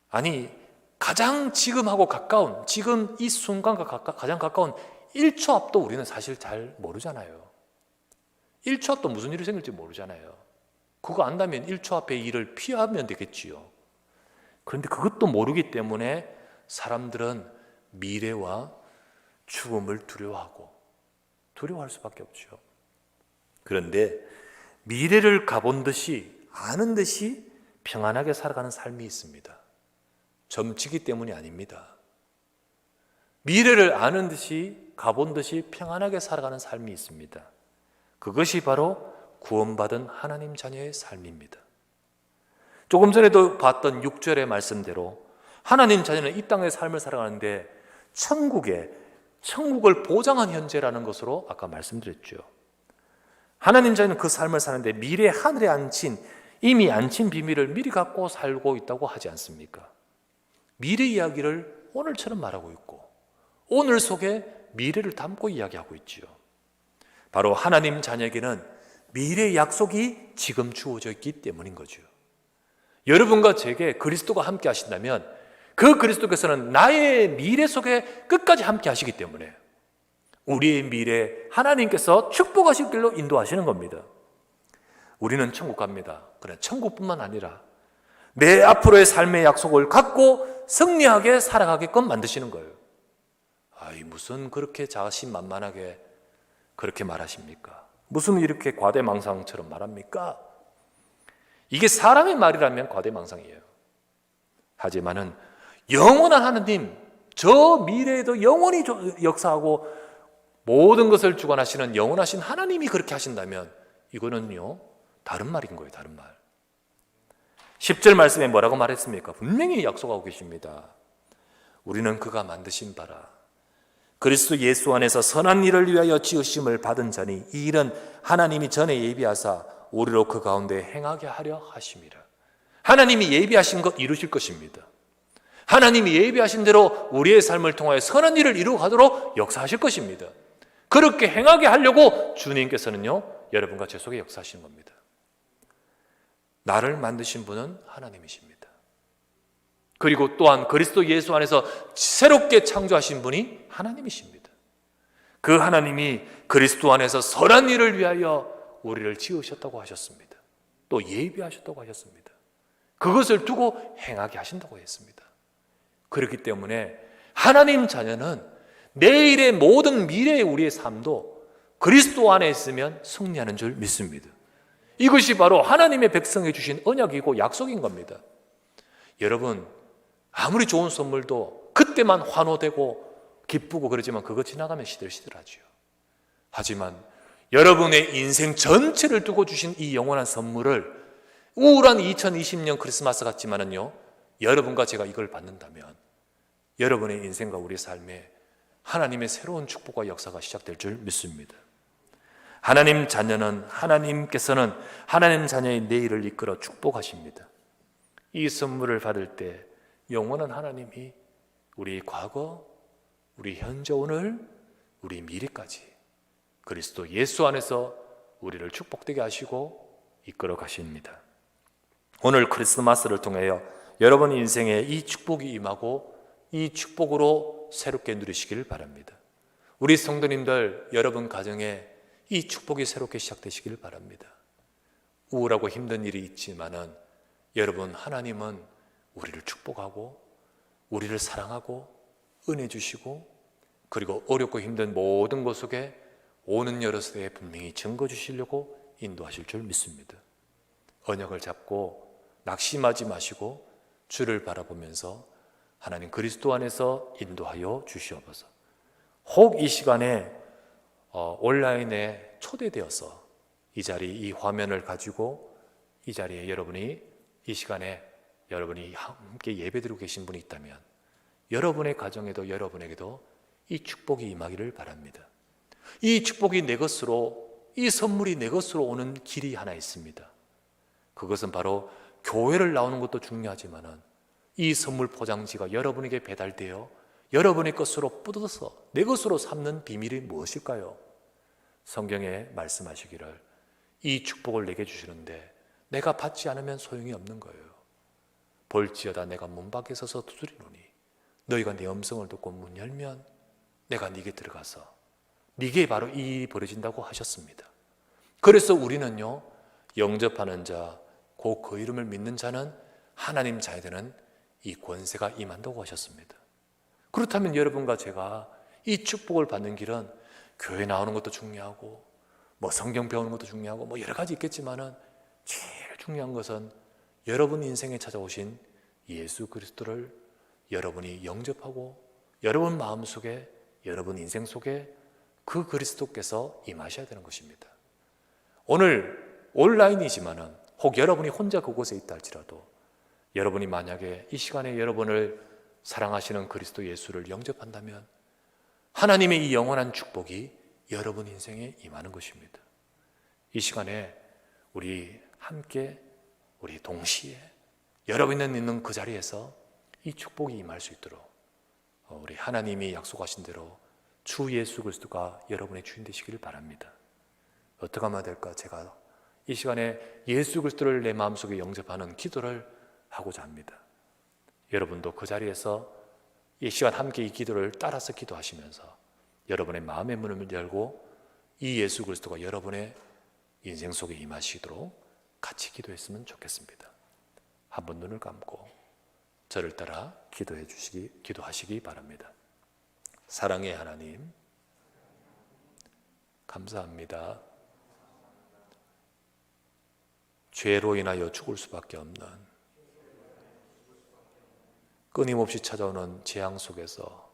아니, 가장 지금하고 가까운, 지금 이 순간과 가장 가까운 1초 앞도 우리는 사실 잘 모르잖아요. 1초 앞도 무슨 일이 생길지 모르잖아요. 그거 안다면 1초 앞의 일을 피하면 되겠지요. 그런데 그것도 모르기 때문에 사람들은 미래와 죽음을 두려워할 수밖에 없죠. 그런데 미래를 가본 듯이, 아는 듯이 평안하게 살아가는 삶이 있습니다. 점치기 때문이 아닙니다. 미래를 아는 듯이, 가본 듯이 평안하게 살아가는 삶이 있습니다. 그것이 바로 구원받은 하나님 자녀의 삶입니다. 조금 전에도 봤던 6절의 말씀대로 하나님 자녀는 이 땅의 삶을 살아가는데 천국을 보장한 현재라는 것으로 아까 말씀드렸죠. 하나님 자녀는 그 삶을 사는데 미래 하늘에 이미 앉힌 비밀을 미리 갖고 살고 있다고 하지 않습니까? 미래 이야기를 오늘처럼 말하고 있고, 오늘 속에 미래를 담고 이야기하고 있지요. 바로 하나님 자녀에게는 미래의 약속이 지금 주어져 있기 때문인 거죠. 여러분과 제게 그리스도가 함께 하신다면 그 그리스도께서는 나의 미래 속에 끝까지 함께 하시기 때문에 우리의 미래 하나님께서 축복하실 길로 인도하시는 겁니다. 우리는 천국 갑니다. 그래, 천국뿐만 아니라 내 앞으로의 삶의 약속을 갖고 승리하게 살아가게끔 만드시는 거예요. 아이, 무슨 그렇게 자신만만하게 그렇게 말하십니까? 무슨 이렇게 과대망상처럼 말합니까? 이게 사람의 말이라면 과대망상이에요. 하지만은 영원한 하나님, 저 미래에도 영원히 역사하고 모든 것을 주관하시는 영원하신 하나님이 그렇게 하신다면 이거는요, 다른 말인 거예요. 다른 말. 10절 말씀에 뭐라고 말했습니까? 분명히 약속하고 계십니다. 우리는 그가 만드신 바라 그리스도 예수 안에서 선한 일을 위하여 지으심을 받은 자니 이 일은 하나님이 전에 예비하사 우리로 그 가운데 행하게 하려 하심이라. 하나님이 예비하신 것 이루실 것입니다. 하나님이 예비하신 대로 우리의 삶을 통하여 선한 일을 이루어가도록 역사하실 것입니다. 그렇게 행하게 하려고 주님께서는요, 여러분과 제 속에 역사하시는 겁니다. 나를 만드신 분은 하나님이십니다. 그리고 또한 그리스도 예수 안에서 새롭게 창조하신 분이 하나님이십니다. 그 하나님이 그리스도 안에서 선한 일을 위하여 우리를 지으셨다고 하셨습니다. 또 예비하셨다고 하셨습니다. 그것을 두고 행하게 하신다고 했습니다. 그렇기 때문에 하나님 자녀는 내일의 모든 미래의 우리의 삶도 그리스도 안에 있으면 승리하는 줄 믿습니다. 이것이 바로 하나님의 백성에 주신 언약이고 약속인 겁니다. 여러분, 아무리 좋은 선물도 그때만 환호되고 기쁘고 그러지만 그거 지나가면 시들시들하죠. 하지만 여러분의 인생 전체를 두고 주신 이 영원한 선물을 우울한 2020년 크리스마스 같지만은요, 여러분과 제가 이걸 받는다면 여러분의 인생과 우리의 삶에 하나님의 새로운 축복과 역사가 시작될 줄 믿습니다. 하나님 자녀는, 하나님께서는 하나님 자녀의 내일을 이끌어 축복하십니다. 이 선물을 받을 때 영원한 하나님이 우리 과거, 우리 현재, 오늘, 우리 미래까지 그리스도 예수 안에서 우리를 축복되게 하시고 이끌어 가십니다. 오늘 크리스마스를 통하여 여러분 인생에 이 축복이 임하고 이 축복으로 새롭게 누리시길 바랍니다. 우리 성도님들, 여러분 가정에 이 축복이 새롭게 시작되시길 바랍니다. 우울하고 힘든 일이 있지만은 여러분, 하나님은 우리를 축복하고 우리를 사랑하고 은혜 주시고 그리고 어렵고 힘든 모든 것 속에 오는 여러 세대에 분명히 증거 주시려고 인도하실 줄 믿습니다. 언약을 잡고 낙심하지 마시고 주를 바라보면서 하나님 그리스도 안에서 인도하여 주시옵소서. 혹 이 시간에 온라인에 초대되어서 이 자리, 이 화면을 가지고 이 자리에 여러분이 이 시간에 여러분이 함께 예배드리고 계신 분이 있다면 여러분의 가정에도 여러분에게도 이 축복이 임하기를 바랍니다. 이 축복이 내 것으로, 이 선물이 내 것으로 오는 길이 하나 있습니다. 그것은 바로 교회를 나오는 것도 중요하지만 이 선물 포장지가 여러분에게 배달되어 여러분의 것으로 뿌듯어서 내 것으로 삼는 비밀이 무엇일까요? 성경에 말씀하시기를 이 축복을 내게 주시는데 내가 받지 않으면 소용이 없는 거예요. 볼지어다 내가 문 밖에 서서 두드리노니 너희가 내 음성을 듣고 문 열면 내가 네게 들어가서 네게 바로 이 일이 벌어진다고 하셨습니다. 그래서 우리는요, 영접하는 자, 곧 그 이름을 믿는 자는 하나님 자녀되는 이 권세가 임한다고 하셨습니다. 그렇다면 여러분과 제가 이 축복을 받는 길은 교회 나오는 것도 중요하고 뭐 성경 배우는 것도 중요하고 뭐 여러 가지 있겠지만은 제일 중요한 것은 여러분 인생에 찾아오신 예수 그리스도를 여러분이 영접하고 여러분 마음속에, 여러분 인생 속에 그 그리스도께서 임하셔야 되는 것입니다. 오늘 온라인이지만은 혹 여러분이 혼자 그곳에 있다 할지라도 여러분이 만약에 이 시간에 여러분을 사랑하시는 그리스도 예수를 영접한다면 하나님의 이 영원한 축복이 여러분 인생에 임하는 것입니다. 이 시간에 우리 함께, 우리 동시에 여러분이 있는 그 자리에서 이 축복이 임할 수 있도록 우리 하나님이 약속하신 대로 주 예수 그리스도가 여러분의 주인 되시기를 바랍니다. 어떻게 하면 될까? 제가 이 시간에 예수 그리스도를 내 마음속에 영접하는 기도를 하고자 합니다. 여러분도 그 자리에서 이 시간 함께 이 기도를 따라서 기도하시면서 여러분의 마음의 문을 열고 이 예수 그리스도가 여러분의 인생 속에 임하시도록 같이 기도했으면 좋겠습니다. 한번 눈을 감고 저를 따라 기도하시기 바랍니다. 사랑의 하나님, 감사합니다. 죄로 인하여 죽을 수밖에 없는, 끊임없이 찾아오는 재앙 속에서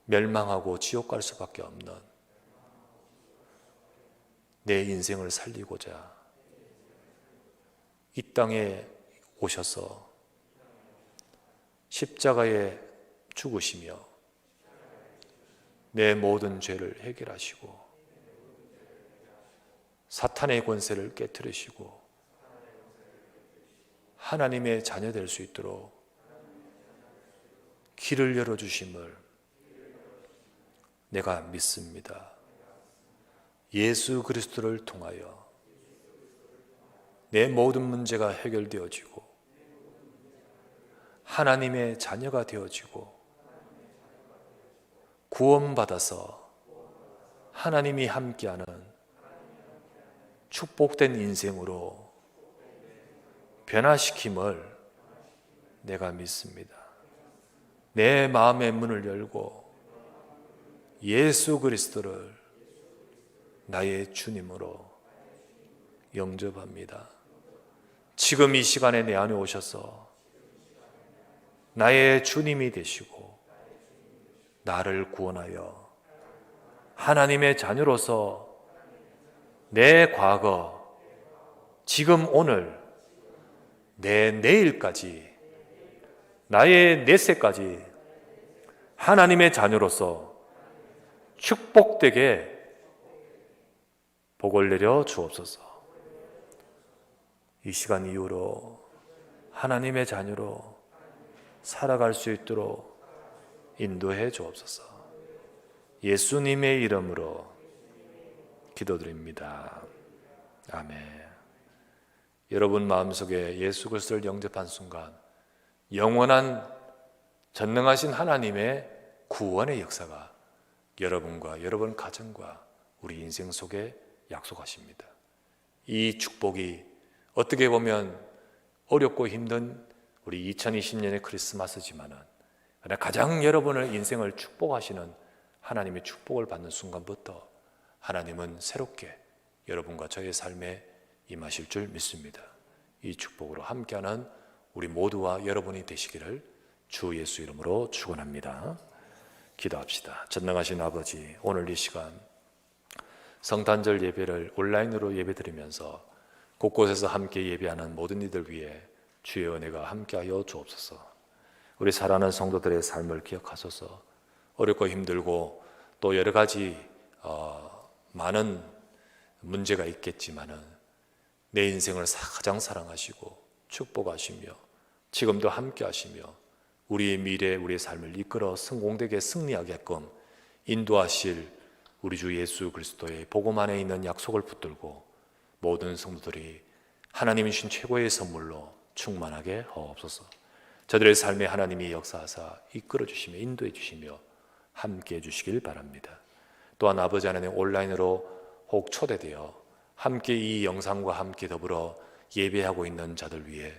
멸망하고 지옥 갈 수밖에 없는 내 인생을 살리고자 이 땅에 오셔서 십자가에 죽으시며 내 모든 죄를 해결하시고 사탄의 권세를 깨트리시고 하나님의 자녀 될 수 있도록 길을 열어주심을 내가 믿습니다. 예수 그리스도를 통하여 내 모든 문제가 해결되어지고 하나님의 자녀가 되어지고 구원받아서 하나님이 함께하는 축복된 인생으로 변화시킴을 내가 믿습니다. 내 마음의 문을 열고 예수 그리스도를 나의 주님으로 영접합니다. 지금 이 시간에 내 안에 오셔서 나의 주님이 되시고 나를 구원하여 하나님의 자녀로서 내 과거, 지금 오늘, 내 내일까지, 나의 내세까지 하나님의 자녀로서 축복되게 복을 내려 주옵소서. 이 시간 이후로 하나님의 자녀로 살아갈 수 있도록 인도해 주옵소서. 예수님의 이름으로 기도드립니다. 아멘. 여러분 마음속에 예수 그리스도를 영접한 순간 영원한 전능하신 하나님의 구원의 역사가 여러분과 여러분 가정과 우리 인생 속에 약속하십니다. 이 축복이 어떻게 보면 어렵고 힘든 우리 2020년의 크리스마스지만은 가장 여러분의 인생을 축복하시는 하나님의 축복을 받는 순간부터 하나님은 새롭게 여러분과 저의 삶에 임하실 줄 믿습니다. 이 축복으로 함께하는 우리 모두와 여러분이 되시기를 주 예수 이름으로 축원합니다. 기도합시다. 전능하신 아버지, 오늘 이 시간 성탄절 예배를 온라인으로 예배드리면서 곳곳에서 함께 예배하는 모든 이들 위해 주의 은혜가 함께하여 주옵소서. 우리 사랑하는 성도들의 삶을 기억하소서. 어렵고 힘들고 또 여러 가지 많은 문제가 있겠지만은 내 인생을 가장 사랑하시고 축복하시며 지금도 함께하시며 우리의 미래, 우리의 삶을 이끌어 성공되게 승리하게끔 인도하실 우리 주 예수 그리스도의 복음 안에 있는 약속을 붙들고 모든 성도들이 하나님이 주신 최고의 선물로 충만하게 하옵소서. 저들의 삶에 하나님이 역사하사 이끌어 주시며 인도해 주시며 함께 해 주시길 바랍니다. 또한 아버지 하나님 온라인으로 혹 초대되어 함께 이 영상과 함께 더불어 예배하고 있는 자들 위해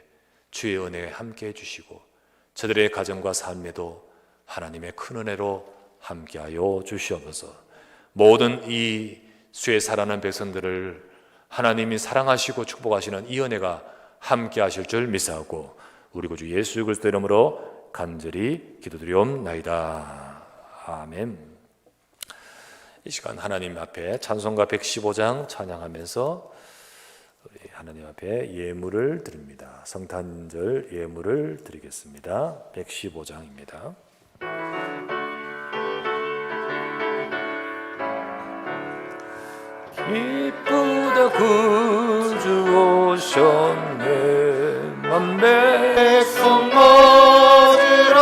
주의 은혜에 함께 해주시고 저들의 가정과 삶에도 하나님의 큰 은혜로 함께하여 주시옵소서. 모든 이 수에 살아난 백성들을 하나님이 사랑하시고 축복하시는 이 은혜가 함께하실 줄 믿사오고 우리 구주 예수 그리스도 이름으로 간절히 기도드리옵나이다. 아멘. 이 시간 하나님 앞에 찬송가 115장 찬양하면서 우리 하나님 앞에 예물을 드립니다. 성탄절 예물을 드리겠습니다. 115장입니다. 기쁘다 구주 오셨네 만배 백성 모으러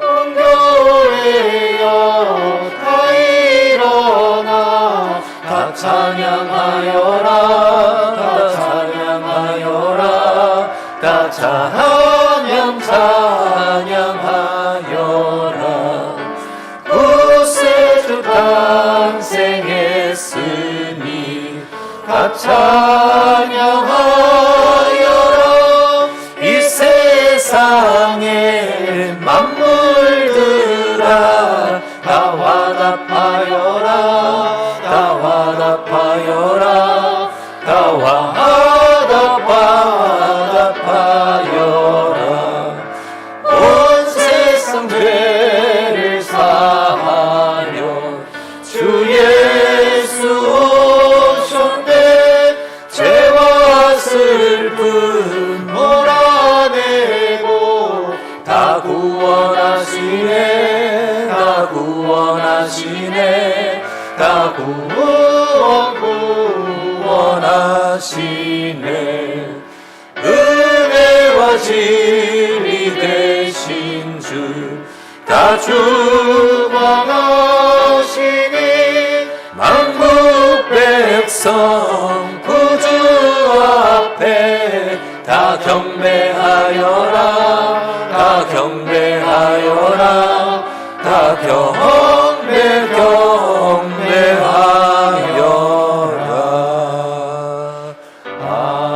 온 교회여 다 일어나 다 찬양하여라 다 찬양하여라 다 찬양하여라 구세주 탄생했으니 다 찬양하여라 이 세상의 만물들아 다 화답하여라 다 화답하여라 다 화답하여라 온 세상 죄를 사하려 주 예수 오셨네 죄와 슬픔 몰아내고 다 구원하시네 다 구원하시네 다 구원하시네 은혜와 진리 되신 주 다 주방하시니 만국 백성 구주 앞에 다 경배하여라 다 경배하여라 다 경배하여라 아멘.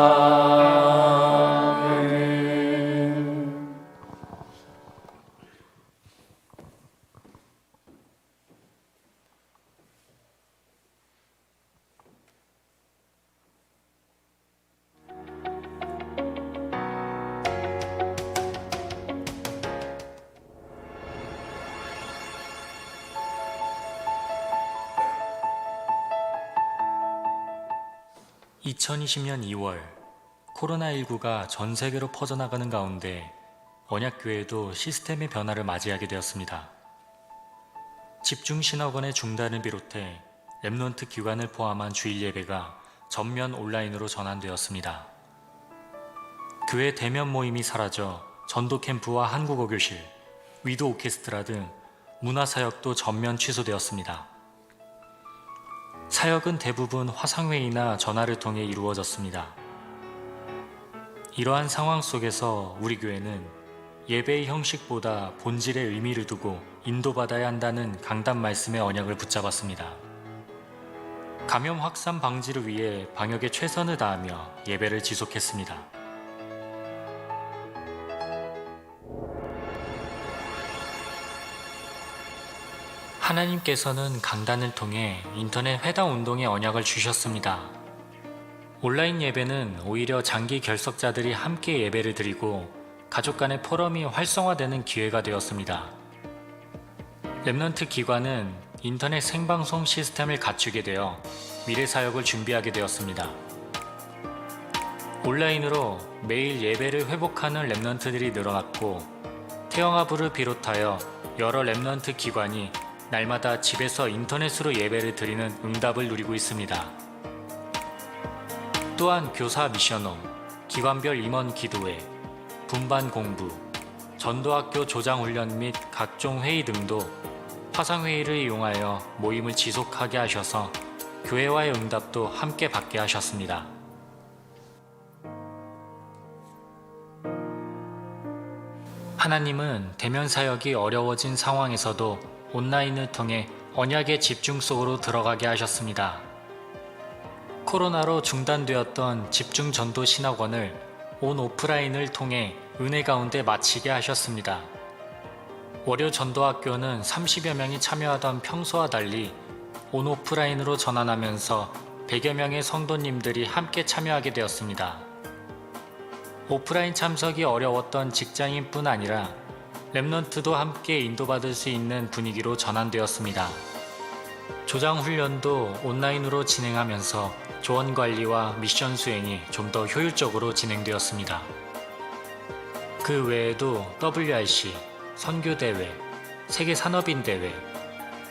(2020년 2월) 코로나19가 전 세계로 퍼져나가는 가운데 언약교회도 시스템의 변화를 맞이하게 되었습니다. 집중신학원의 중단을 비롯해 렘넌트 기관을 포함한 주일 예배가 전면 온라인으로 전환되었습니다. 교회 대면 모임이 사라져 전도 캠프와 한국어 교실, 위도 오케스트라 등 문화사역도 전면 취소되었습니다. 사역은 대부분 화상회의나 전화를 통해 이루어졌습니다. 이러한 상황 속에서 우리 교회는 예배의 형식보다 본질의 의미를 두고 인도받아야 한다는 강단 말씀의 언약을 붙잡았습니다. 감염 확산 방지를 위해 방역에 최선을 다하며 예배를 지속했습니다. 하나님께서는 강단을 통해 인터넷 회당 운동의 언약을 주셨습니다. 온라인 예배는 오히려 장기 결석자들이 함께 예배를 드리고 가족 간의 포럼이 활성화되는 기회가 되었습니다. 렘넌트 기관은 인터넷 생방송 시스템을 갖추게 되어 미래 사역을 준비하게 되었습니다. 온라인으로 매일 예배를 회복하는 렘넌트들이 늘어났고 태영아부를 비롯하여 여러 렘넌트 기관이 날마다 집에서 인터넷으로 예배를 드리는 응답을 누리고 있습니다. 또한 교사 미션홈, 기관별 임원 기도회, 분반 공부, 전도학교 조장훈련 및 각종 회의 등도 화상회의를 이용하여 모임을 지속하게 하셔서 교회와의 응답도 함께 받게 하셨습니다. 하나님은 대면 사역이 어려워진 상황에서도 온라인을 통해 언약의 집중 속으로 들어가게 하셨습니다. 코로나로 중단되었던 집중 전도 신학원을 온 오프라인을 통해 은혜 가운데 마치게 하셨습니다. 월요 전도학교는 30여 명이 참여하던 평소와 달리 온 오프라인으로 전환하면서 100여 명의 성도님들이 함께 참여하게 되었습니다. 오프라인 참석이 어려웠던 직장인뿐 아니라 렘넌트도 함께 인도받을 수 있는 분위기로 전환되었습니다. 조장 훈련도 온라인으로 진행하면서 조원 관리와 미션 수행이 좀 더 효율적으로 진행되었습니다. 그 외에도 WRC, 선교대회, 세계산업인대회,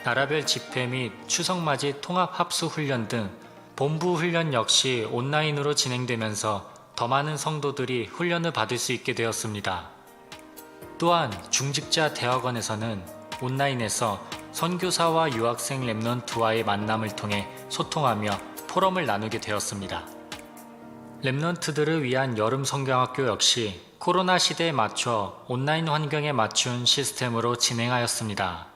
나라별 집회 및 추석맞이 통합합수훈련 등 본부 훈련 역시 온라인으로 진행되면서 더 많은 성도들이 훈련을 받을 수 있게 되었습니다. 또한 중직자 대학원에서는 온라인에서 선교사와 유학생 렘넌트와의 만남을 통해 소통하며 포럼을 나누게 되었습니다. 렘넌트들을 위한 여름 성경학교 역시 코로나 시대에 맞춰 온라인 환경에 맞춘 시스템으로 진행하였습니다.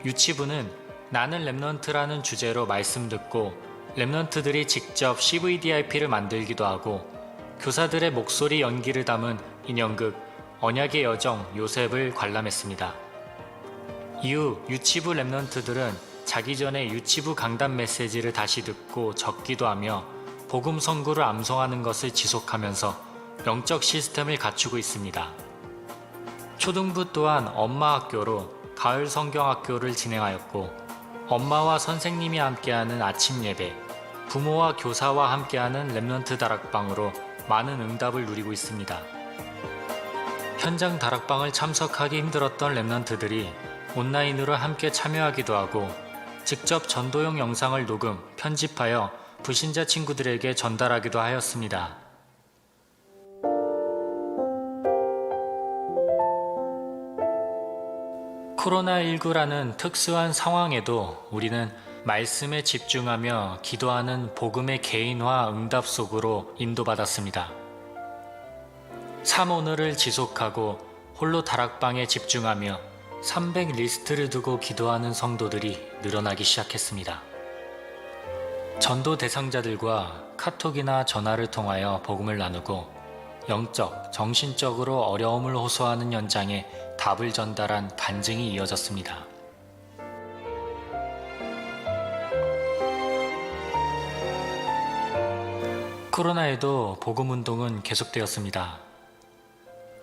유치부는 나는 렘넌트라는 주제로 말씀 듣고 렘넌트들이 직접 CVDIP를 만들기도 하고 교사들의 목소리 연기를 담은 인형극 언약의 여정 요셉을 관람했습니다. 이후 유치부 렘넌트들은 자기 전에 유치부 강단 메시지를 다시 듣고 적기도 하며 복음 선구를 암송하는 것을 지속하면서 영적 시스템을 갖추고 있습니다. 초등부 또한 엄마 학교로 가을 성경학교를 진행하였고 엄마와 선생님이 함께하는 아침 예배, 부모와 교사와 함께하는 렘넌트 다락방으로 많은 응답을 누리고 있습니다. 현장 다락방을 참석하기 힘들었던 렘넌트들이 온라인으로 함께 참여하기도 하고 직접 전도용 영상을 녹음, 편집하여 불신자 친구들에게 전달하기도 하였습니다. 코로나19라는 특수한 상황에도 우리는 말씀에 집중하며 기도하는 복음의 개인화 응답 속으로 인도받았습니다. 삼오늘을 지속하고 홀로 다락방에 집중하며 300 리스트를 두고 기도하는 성도들이 늘어나기 시작했습니다. 전도 대상자들과 카톡이나 전화를 통하여 복음을 나누고 영적, 정신적으로 어려움을 호소하는 현장에 답을 전달한 간증이 이어졌습니다. 코로나에도 복음운동은 계속되었습니다.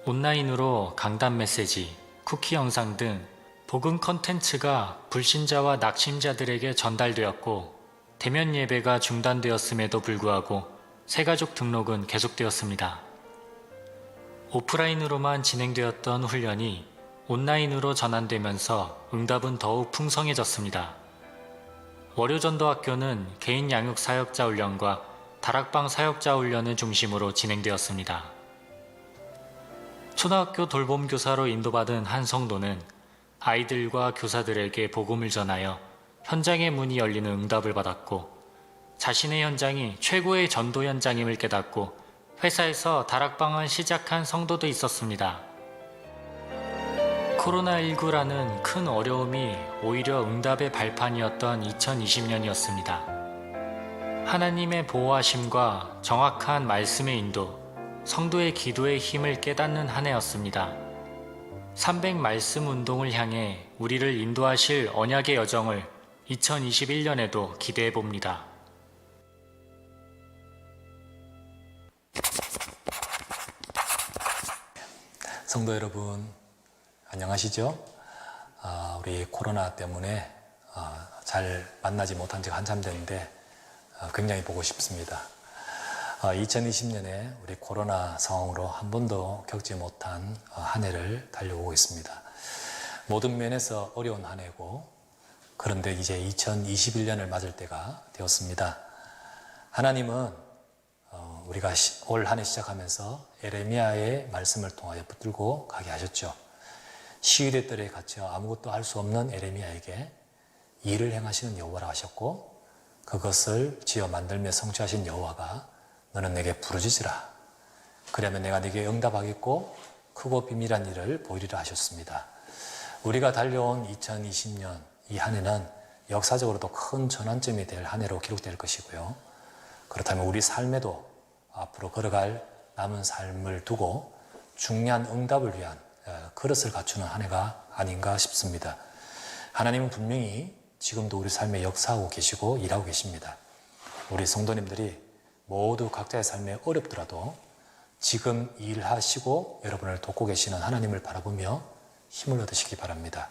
온라인으로 강단 메시지, 쿠키 영상 등 복음 컨텐츠가 불신자와 낙심자들에게 전달되었고 대면 예배가 중단되었음에도 불구하고 새가족 등록은 계속되었습니다. 오프라인으로만 진행되었던 훈련이 온라인으로 전환되면서 응답은 더욱 풍성해졌습니다. 월요전도학교는 개인 양육 사역자 훈련과 다락방 사역자 훈련을 중심으로 진행되었습니다. 초등학교 돌봄교사로 인도받은 한 성도는 아이들과 교사들에게 복음을 전하여 현장의 문이 열리는 응답을 받았고 자신의 현장이 최고의 전도 현장임을 깨닫고 회사에서 다락방을 시작한 성도도 있었습니다. 코로나19라는 큰 어려움이 오히려 응답의 발판이었던 2020년이었습니다. 하나님의 보호하심과 정확한 말씀의 인도, 성도의 기도의 힘을 깨닫는 한 해였습니다. 300 말씀 운동을 향해 우리를 인도하실 언약의 여정을 2021년에도 기대해 봅니다. 성도 여러분, 안녕하시죠? 우리 코로나 때문에 잘 만나지 못한 지가 한참 됐는데 굉장히 보고 싶습니다. 2020년에 우리 코로나 상황으로 한 번도 겪지 못한 한 해를 달려오고 있습니다. 모든 면에서 어려운 한 해고, 그런데 이제 2021년을 맞을 때가 되었습니다. 하나님은 우리가 올 한 해 시작하면서 에레미야의 말씀을 통하여 붙들고 가게 하셨죠. 시위대 뜰에 갇혀 아무것도 할 수 없는 에레미야에게 일을 행하시는 여호와라 하셨고, 그것을 지어 만들며 성취하신 여호와가 너는 내게 부르짖으라. 그러면 내가 네게 응답하겠고 크고 비밀한 일을 보이리라 하셨습니다. 우리가 달려온 2020년 이 한 해는 역사적으로도 큰 전환점이 될 한 해로 기록될 것이고요. 그렇다면 우리 삶에도 앞으로 걸어갈 남은 삶을 두고 중요한 응답을 위한 그릇을 갖추는 한 해가 아닌가 싶습니다. 하나님은 분명히 지금도 우리 삶에 역사하고 계시고 일하고 계십니다. 우리 성도님들이 모두 각자의 삶에 어렵더라도 지금 일하시고 여러분을 돕고 계시는 하나님을 바라보며 힘을 얻으시기 바랍니다.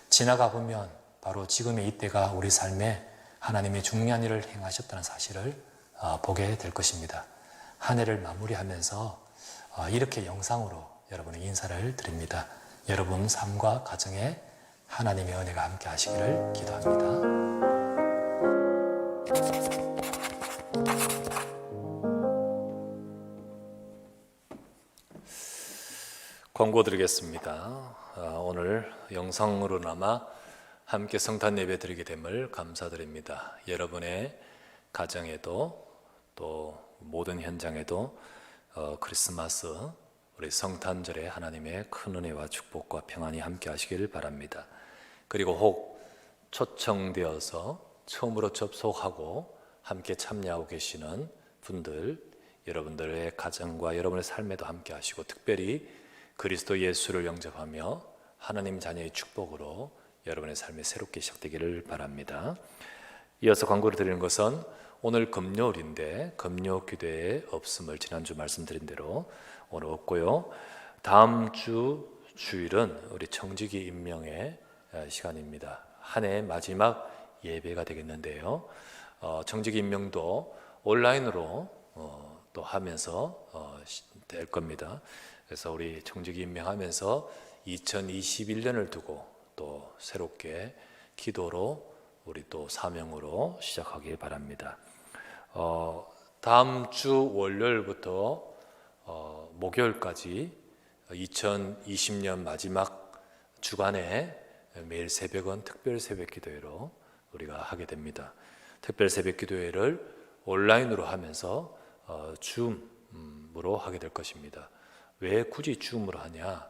지나가 보면 바로 지금의 이때가 우리 삶에 하나님의 중요한 일을 행하셨다는 사실을 보게 될 것입니다. 한 해를 마무리하면서 이렇게 영상으로 여러분의 인사를 드립니다. 여러분 삶과 가정에 하나님의 은혜가 함께 하시기를 기도합니다. 광고 드리겠습니다. 오늘 영상으로나마 함께 성탄 예배 드리게 됨을 감사드립니다. 여러분의 가정에도 또 모든 현장에도 크리스마스 우리 성탄절에 하나님의 큰 은혜와 축복과 평안이 함께 하시기를 바랍니다. 그리고 혹 초청되어서 처음으로 접속하고 함께 참여하고 계시는 분들, 여러분들의 가정과 여러분의 삶에도 함께 하시고 특별히 그리스도 예수를 영접하며 하나님 자녀의 축복으로 여러분의 삶이 새롭게 시작되기를 바랍니다. 이어서 광고를 드리는 것은 오늘 금요일인데 금요 기도에 없음을 지난주 말씀드린 대로 오늘 없고요. 다음 주 주일은 우리 청지기 임명의 시간입니다. 한 해 마지막 예배가 되겠는데요. 청지기 임명도 온라인으로 또 하면서 될 겁니다. 그래서 우리 청지기 임명하면서 2021년을 두고 또 새롭게 기도로 우리 또 사명으로 시작하길 바랍니다. 다음 주 월요일부터 목요일까지 2020년 마지막 주간에 매일 새벽은 특별 새벽 기도회로 우리가 하게 됩니다. 특별 새벽 기도회를 온라인으로 하면서 줌으로 하게 될 것입니다. 왜 굳이 줌으로 하냐?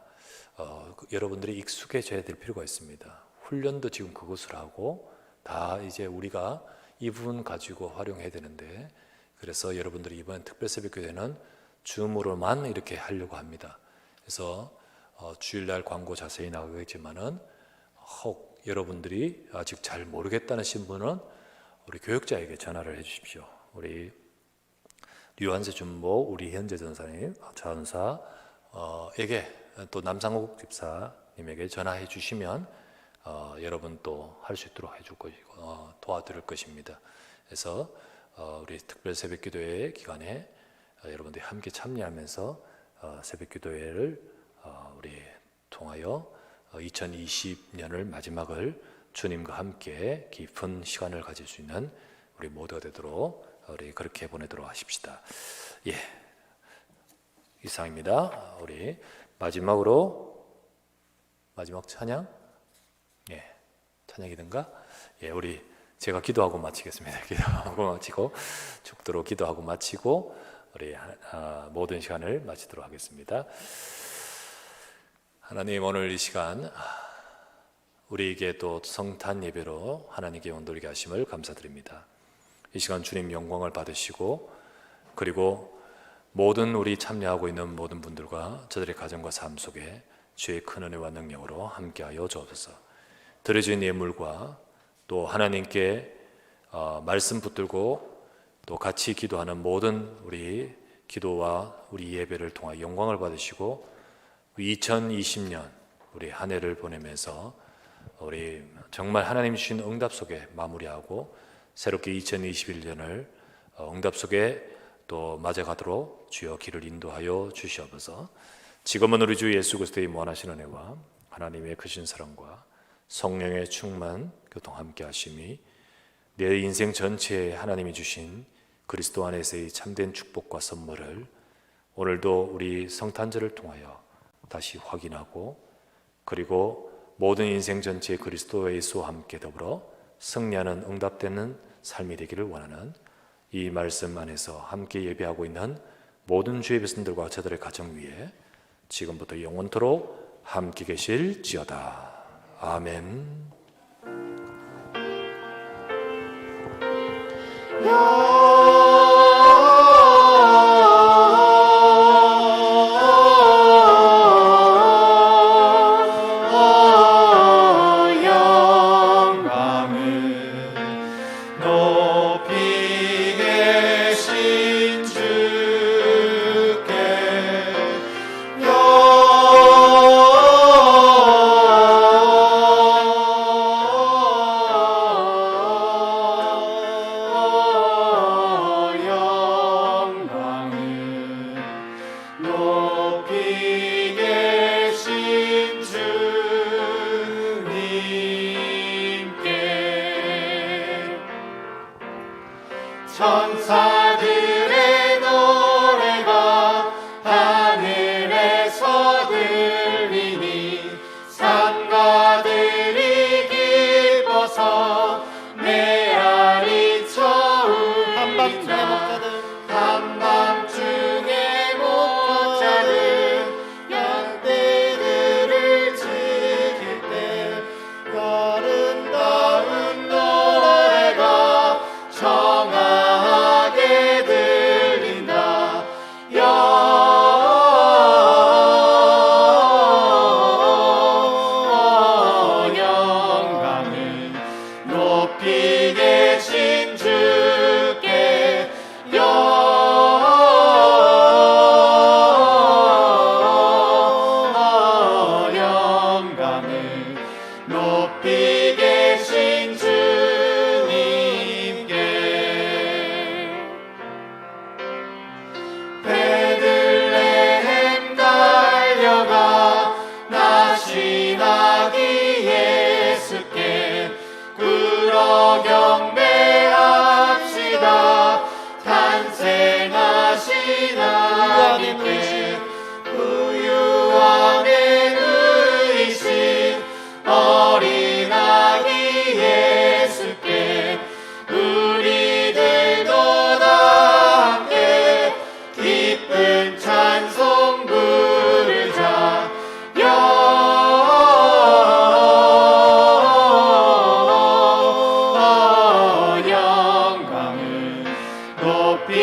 여러분들이 익숙해져야 될 필요가 있습니다. 훈련도 지금 그것을 하고 다 이제 우리가 이 부분 가지고 활용해야 되는데, 그래서 여러분들이 이번 특별 새벽 교회는 줌으로만 이렇게 하려고 합니다. 그래서 주일날 광고 자세히 나가겠지만은 혹 여러분들이 아직 잘 모르겠다는 신분은 우리 교역자에게 전화를 해주십시오. 우리 류한세 준목, 우리 현재 전사님, 전사에게 또 남상욱 집사님에게 전화해 주시면 여러분 또 할 수 있도록 해줄 것이고 도와드릴 것입니다. 그래서 우리 특별 새벽기도회 기간에 여러분들이 함께 참여하면서 새벽기도회를 우리 통하여 2020년을 마지막을 주님과 함께 깊은 시간을 가질 수 있는 우리 모두가 되도록 우리 그렇게 보내도록 하십시다. 예, 이상입니다. 우리 마지막으로 마지막 찬양, 예, 찬양이든가, 예, 우리 제가 기도하고 마치겠습니다. 기도하고 마치고 죽도록 기도하고 마치고 우리 모든 시간을 마치도록 하겠습니다. 하나님, 오늘 이 시간 우리에게 또 성탄 예배로 하나님께 온돌게 하심을 감사드립니다. 이 시간 주님 영광을 받으시고, 그리고 모든 우리 참여하고 있는 모든 분들과 저들의 가정과 삶 속에 주의 큰 은혜와 능력으로 함께하여 주옵소서. 드려진 예물과 또 하나님께 말씀 붙들고 또 같이 기도하는 모든 우리 기도와 우리 예배를 통하여 영광을 받으시고, 2020년 우리 한 해를 보내면서 우리 정말 하나님 주신 응답 속에 마무리하고 새롭게 2021년을 응답 속에 또 또 맞아가도록 주여 길을 인도하여 주시옵소서. 지금은 우리 주 예수 그리스도의 무한하신 은혜와 하나님의 크신 사랑과 성령의 충만 교통 함께 하심이 내 인생 전체에 하나님이 주신 그리스도 안에서의 참된 축복과 선물을 오늘도 우리 성탄절을 통하여 다시 확인하고, 그리고 모든 인생 전체에 그리스도 예수와 함께 더불어 승리하는 응답되는 삶이 되기를 원하는 이 말씀 안에서 함께 예배하고 있는 모든 주의 백성들과 저들의 가정 위에 지금부터 영원토록 함께 계실지어다. 아멘. 천사들의 노래가 하늘에서 들리니 산가들이 기뻐서 메아리 쳐울린다. 한밤중에 목자들 양떼들을 지킬 때 아름다운 노래가 청하게 들린다. 영광을 높이 계신 주께 영광을 높이 계신 주님께. 베들레헴 달려가 나신 아기 예수께 꿇어 경배합시다. 탄생하신 아기께 부유함의 의신 어린 아기 예수께 우리들도 다 함께 기쁜 찬송 부르자. 영광을 높이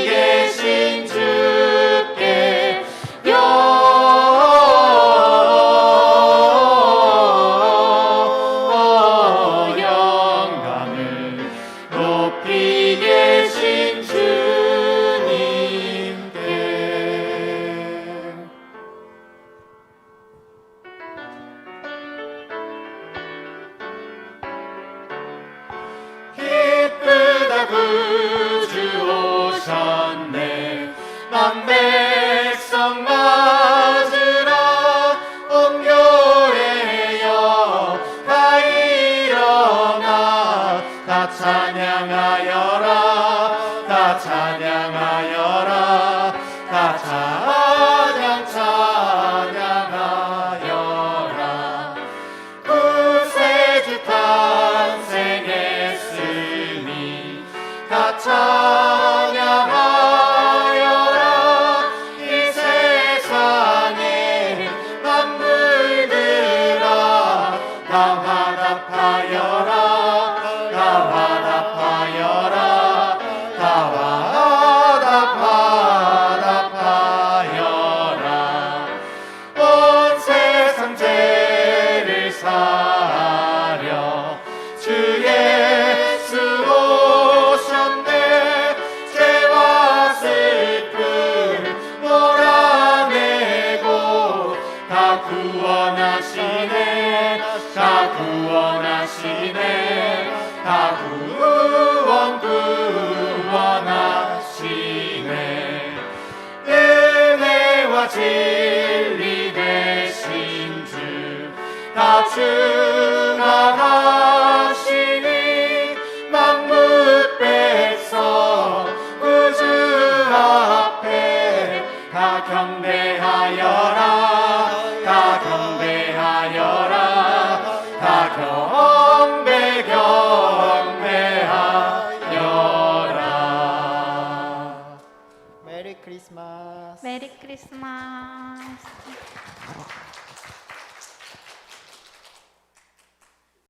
계신 주께 영광을 높이 계신 주님께. 진리와 진리 되신 주 다 증언하시니 만물 백성 구주 앞에 다 경배하여라 다 경배하여라 다 경배하여라. 메리 크리스마스. 메리 크리스마스.